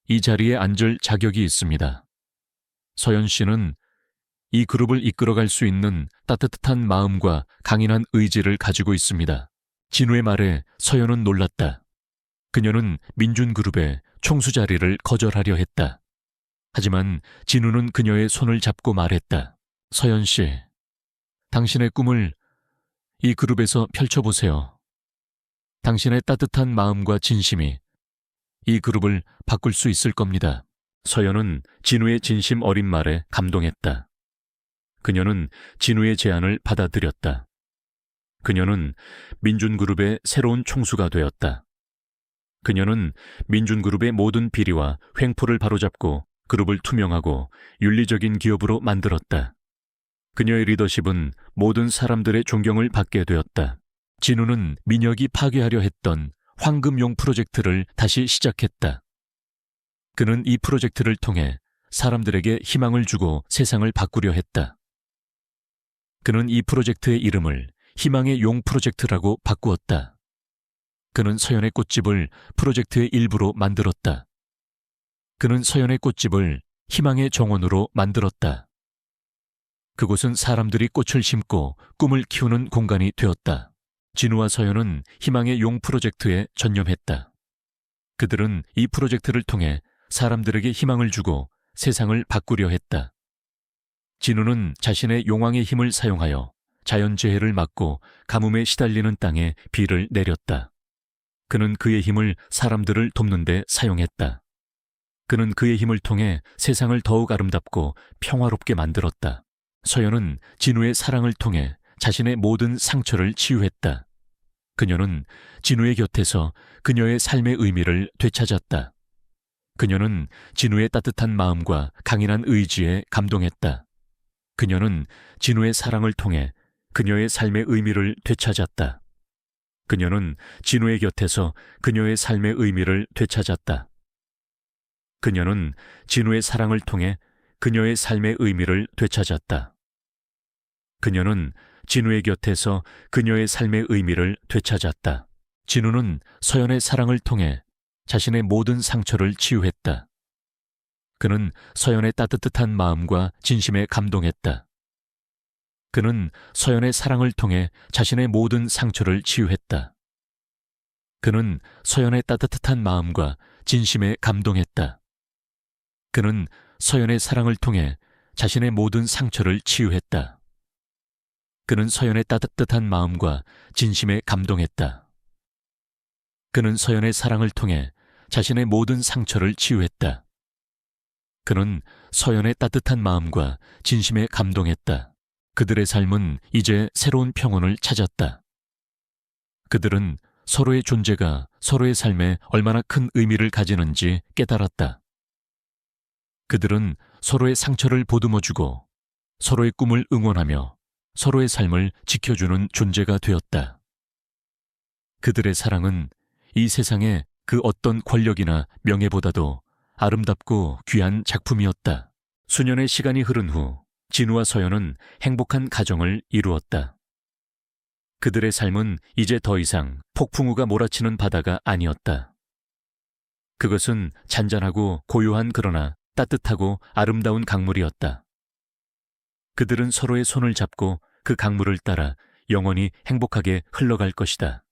이 자리에 앉을 자격이 있습니다. 서연 씨는 이 그룹을 이끌어갈 수 있는 따뜻한 마음과 강인한 의지를 가지고 있습니다. 진우의 말에 서연은 놀랐다. 그녀는 민준그룹의 총수 자리를 거절하려 했다. 하지만 진우는 그녀의 손을 잡고 말했다. 서연 씨, 당신의 꿈을 이 그룹에서 펼쳐보세요. 당신의 따뜻한 마음과 진심이 이 그룹을 바꿀 수 있을 겁니다. 서연은 진우의 진심 어린 말에 감동했다. 그녀는 진우의 제안을 받아들였다. 그녀는 민준그룹의 새로운 총수가 되었다. 그녀는 민준그룹의 모든 비리와 횡포를 바로잡고 그룹을 투명하고 윤리적인 기업으로 만들었다. 그녀의 리더십은 모든 사람들의 존경을 받게 되었다. 진우는 민혁이 파괴하려 했던 황금용 프로젝트를 다시 시작했다. 그는 이 프로젝트를 통해 사람들에게 희망을 주고 세상을 바꾸려 했다. 그는 이 프로젝트의 이름을 희망의 용 프로젝트라고 바꾸었다. 그는 서연의 꽃집을 프로젝트의 일부로 만들었다. 그는 서연의 꽃집을 희망의 정원으로 만들었다. 그곳은 사람들이 꽃을 심고 꿈을 키우는 공간이 되었다. 진우와 서연은 희망의 용 프로젝트에 전념했다. 그들은 이 프로젝트를 통해 사람들에게 희망을 주고 세상을 바꾸려 했다. 진우는 자신의 용왕의 힘을 사용하여 자연재해를 막고 가뭄에 시달리는 땅에 비를 내렸다. 그는 그의 힘을 사람들을 돕는 데 사용했다. 그는 그의 힘을 통해 세상을 더욱 아름답고 평화롭게 만들었다. 서연은 진우의 사랑을 통해 자신의 모든 상처를 치유했다. 그녀는 진우의 곁에서 그녀의 삶의 의미를 되찾았다. 그녀는 진우의 따뜻한 마음과 강인한 의지에 감동했다. 그녀는 진우의 사랑을 통해 그녀의 삶의 의미를 되찾았다. 그녀는 진우의 곁에서 그녀의 삶의 의미를 되찾았다. 그녀는 진우의 사랑을 통해 그녀의 삶의 의미를 되찾았다. 그녀는 진우의 곁에서 그녀의 삶의 의미를 되찾았다. 진우는 서연의 사랑을 통해 자신의 모든 상처를 치유했다. 그는 서연의 따뜻한 마음과 진심에 감동했다. 그는 서연의 사랑을 통해 자신의 모든 상처를 치유했다. 그는 서연의 따뜻한 마음과 진심에 감동했다. 그는 서연의 사랑을 통해 자신의 모든 상처를 치유했다. 그는 서연의 따뜻한 마음과 진심에 감동했다. 그는 서연의 사랑을 통해 자신의 모든 상처를 치유했다. 그는 서연의 따뜻한 마음과 진심에 감동했다. 그들의 삶은 이제 새로운 평온을 찾았다. 그들은 서로의 존재가 서로의 삶에 얼마나 큰 의미를 가지는지 깨달았다. 그들은 서로의 상처를 보듬어주고 서로의 꿈을 응원하며 서로의 삶을 지켜주는 존재가 되었다. 그들의 사랑은 이 세상의 그 어떤 권력이나 명예보다도 아름답고 귀한 작품이었다. 수년의 시간이 흐른 후 진우와 서연은 행복한 가정을 이루었다. 그들의 삶은 이제 더 이상 폭풍우가 몰아치는 바다가 아니었다. 그것은 잔잔하고 고요한 그러나 따뜻하고 아름다운 강물이었다. 그들은 서로의 손을 잡고 그 강물을 따라 영원히 행복하게 흘러갈 것이다.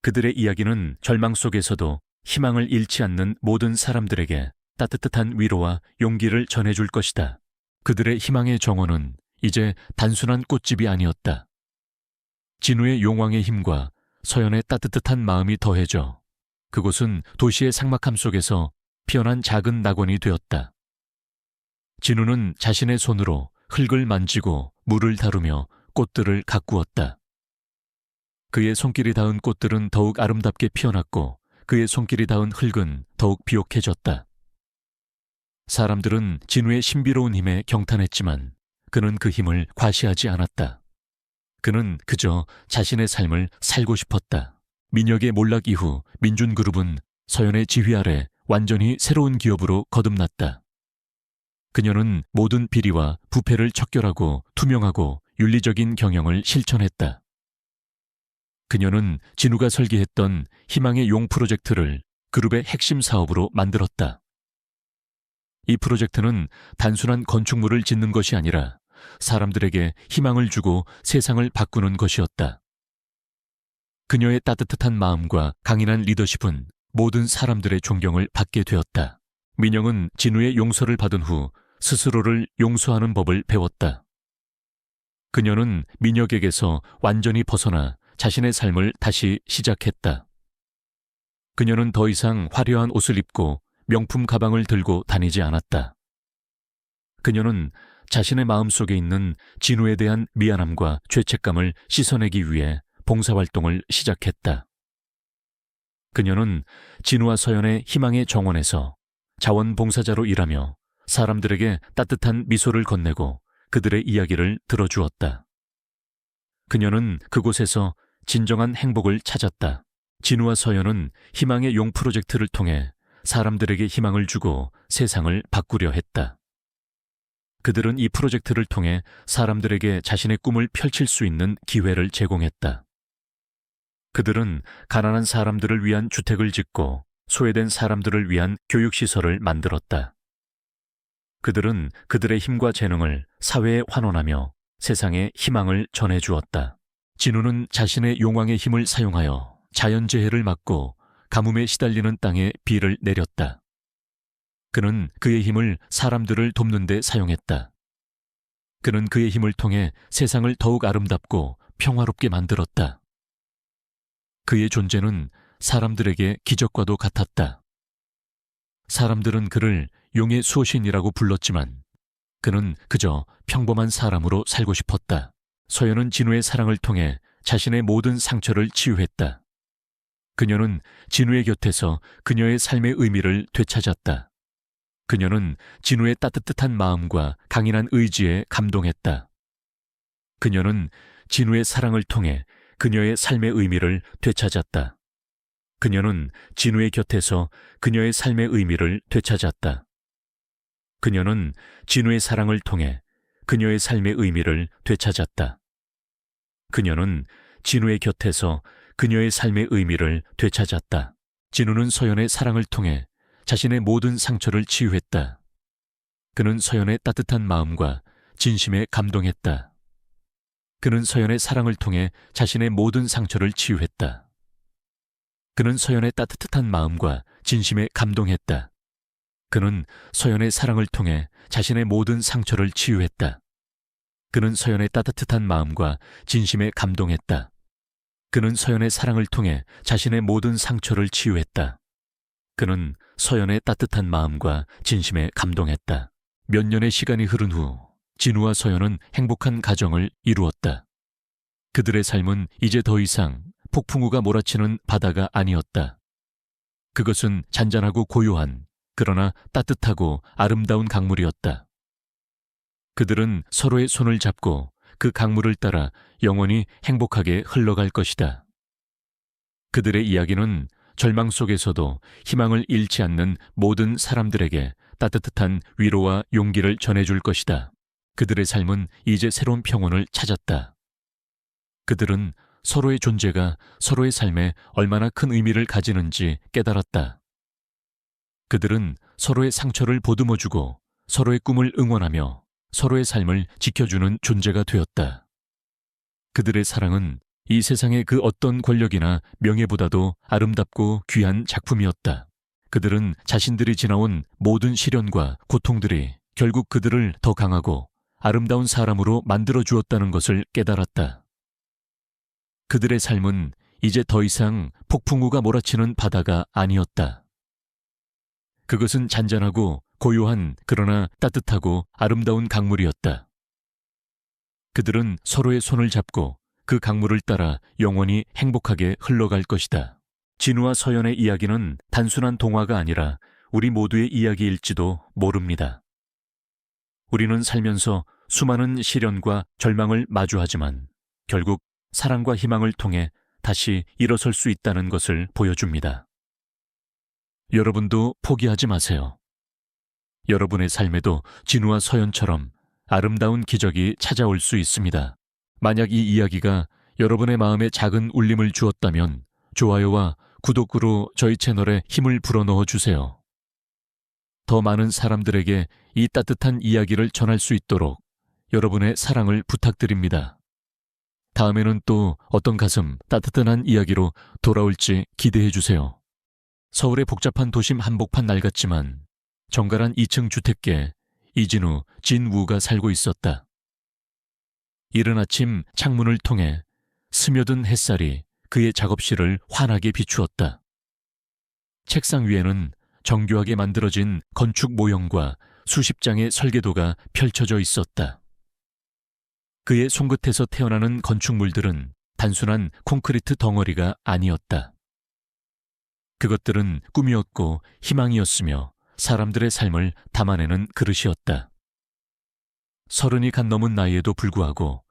그들의 이야기는 절망 속에서도 희망을 잃지 않는 모든 사람들에게 따뜻한 위로와 용기를 전해줄 것이다. 그들의 희망의 정원은 이제 단순한 꽃집이 아니었다. 진우의 용왕의 힘과 서연의 따뜻한 마음이 더해져 그곳은 도시의 삭막함 속에서 피어난 작은 낙원이 되었다. 진우는 자신의 손으로 흙을 만지고 물을 다루며 꽃들을 가꾸었다. 그의 손길이 닿은 꽃들은 더욱 아름답게 피어났고 그의 손길이 닿은 흙은 더욱 비옥해졌다. 사람들은 진우의 신비로운 힘에 경탄했지만 그는 그 힘을 과시하지 않았다. 그는 그저 자신의 삶을 살고 싶었다. 민혁의 몰락 이후 민준그룹은 서연의 지휘 아래 완전히 새로운 기업으로 거듭났다. 그녀는 모든 비리와 부패를 척결하고 투명하고 윤리적인 경영을 실천했다. 그녀는 진우가 설계했던 희망의 용 프로젝트를 그룹의 핵심 사업으로 만들었다. 이 프로젝트는 단순한 건축물을 짓는 것이 아니라 사람들에게 희망을 주고 세상을 바꾸는 것이었다. 그녀의 따뜻한 마음과 강인한 리더십은 모든 사람들의 존경을 받게 되었다. 민영은 진우의 용서를 받은 후 스스로를 용서하는 법을 배웠다. 그녀는 민혁에게서 완전히 벗어나 자신의 삶을 다시 시작했다. 그녀는 더 이상 화려한 옷을 입고 명품 가방을 들고 다니지 않았다. 그녀는 자신의 마음속에 있는 진우에 대한 미안함과 죄책감을 씻어내기 위해 봉사활동을 시작했다. 그녀는 진우와 서연의 희망의 정원에서 자원봉사자로 일하며 사람들에게 따뜻한 미소를 건네고 그들의 이야기를 들어주었다. 그녀는 그곳에서 진정한 행복을 찾았다. 진우와 서연은 희망의 용 프로젝트를 통해 사람들에게 희망을 주고 세상을 바꾸려 했다. 그들은 이 프로젝트를 통해 사람들에게 자신의 꿈을 펼칠 수 있는 기회를 제공했다. 그들은 가난한 사람들을 위한 주택을 짓고 소외된 사람들을 위한 교육시설을 만들었다. 그들은 그들의 힘과 재능을 사회에 환원하며 세상에 희망을 전해주었다. 진우는 자신의 용왕의 힘을 사용하여 자연재해를 막고 가뭄에 시달리는 땅에 비를 내렸다. 그는 그의 힘을 사람들을 돕는 데 사용했다. 그는 그의 힘을 통해 세상을 더욱 아름답고 평화롭게 만들었다. 그의 존재는 사람들에게 기적과도 같았다. 사람들은 그를 용의 수호신이라고 불렀지만 그는 그저 평범한 사람으로 살고 싶었다. 서연은 진우의 사랑을 통해 자신의 모든 상처를 치유했다. 그녀는 진우의 곁에서 그녀의 삶의 의미를 되찾았다. 그녀는 진우의 따뜻한 마음과 강인한 의지에 감동했다. 그녀는 진우의 사랑을 통해 그녀의 삶의 의미를 되찾았다. 그녀는 진우의 곁에서 그녀의 삶의 의미를 되찾았다. 그녀는 진우의 사랑을 통해 그녀의 삶의 의미를 되찾았다. 그녀는 진우의 곁에서 그녀의 삶의 의미를 되찾았다. 진우는 서연의 사랑을 통해 자신의 모든 상처를 치유했다. 그는 서연의 따뜻한 마음과 진심에 감동했다. 그는 서연의 사랑을 통해 자신의 모든 상처를 치유했다. 그는 서연의 따뜻한 마음과 진심에 감동했다. 그는 서연의 사랑을 통해 자신의 모든 상처를 치유했다. 그는 서연의 따뜻한 마음과 진심에 감동했다. 그는 서연의 사랑을 통해 자신의 모든 상처를 치유했다. 그는 서연의 따뜻한 마음과 진심에 감동했다. 몇 년의 시간이 흐른 후 진우와 서연은 행복한 가정을 이루었다. 그들의 삶은 이제 더 이상 폭풍우가 몰아치는 바다가 아니었다. 그것은 잔잔하고 고요한, 그러나 따뜻하고 아름다운 강물이었다. 그들은 서로의 손을 잡고 그 강물을 따라 영원히 행복하게 흘러갈 것이다. 그들의 이야기는 절망 속에서도 희망을 잃지 않는 모든 사람들에게 따뜻한 위로와 용기를 전해줄 것이다. 그들의 삶은 이제 새로운 평온을 찾았다. 그들은 서로의 존재가 서로의 삶에 얼마나 큰 의미를 가지는지 깨달았다. 그들은 서로의 상처를 보듬어주고 서로의 꿈을 응원하며 서로의 삶을 지켜주는 존재가 되었다. 그들의 사랑은 이 세상의 그 어떤 권력이나 명예보다도 아름답고 귀한 작품이었다. 그들은 자신들이 지나온 모든 시련과 고통들이 결국 그들을 더 강하고 아름다운 사람으로 만들어 주었다는 것을 깨달았다. 그들의 삶은 이제 더 이상 폭풍우가 몰아치는 바다가 아니었다. 그것은 잔잔하고 고요한, 그러나 따뜻하고 아름다운 강물이었다. 그들은 서로의 손을 잡고 그 강물을 따라 영원히 행복하게 흘러갈 것이다. 진우와 서연의 이야기는 단순한 동화가 아니라 우리 모두의 이야기일지도 모릅니다. 우리는 살면서 수많은 시련과 절망을 마주하지만 결국 사랑과 희망을 통해 다시 일어설 수 있다는 것을 보여줍니다. 여러분도 포기하지 마세요. 여러분의 삶에도 진우와 서연처럼 아름다운 기적이 찾아올 수 있습니다. 만약 이 이야기가 여러분의 마음에 작은 울림을 주었다면 좋아요와 구독으로 저희 채널에 힘을 불어넣어 주세요. 더 많은 사람들에게 이 따뜻한 이야기를 전할 수 있도록 여러분의 사랑을 부탁드립니다. 다음에는 또 어떤 가슴 따뜻한 이야기로 돌아올지 기대해 주세요. 서울의 복잡한 도심 한복판 날 같지만 정갈한 2층 주택가에 이진우, 진우가 살고 있었다. 이른 아침 창문을 통해 스며든 햇살이 그의 작업실을 환하게 비추었다. 책상 위에는 정교하게 만들어진 건축 모형과 수십 장의 설계도가 펼쳐져 있었다. 그의 손끝에서 태어나는 건축물들은 단순한 콘크리트 덩어리가 아니었다. 그것들은 꿈이었고 희망이었으며 사람들의 삶을 담아내는 그릇이었다. 30이 갓 넘은 나이에도 불구하고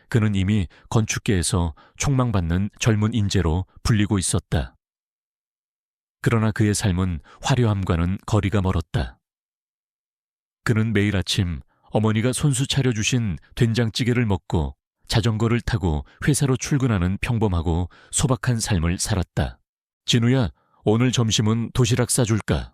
그는 이미 건축계에서 촉망받는 젊은 인재로 불리고 있었다. 그러나 그의 삶은 화려함과는 거리가 멀었다. 그는 매일 아침 어머니가 손수 차려주신 된장찌개를 먹고 자전거를 타고 회사로 출근하는 평범하고 소박한 삶을 살았다. 진우야, 오늘 점심은 도시락 싸줄까?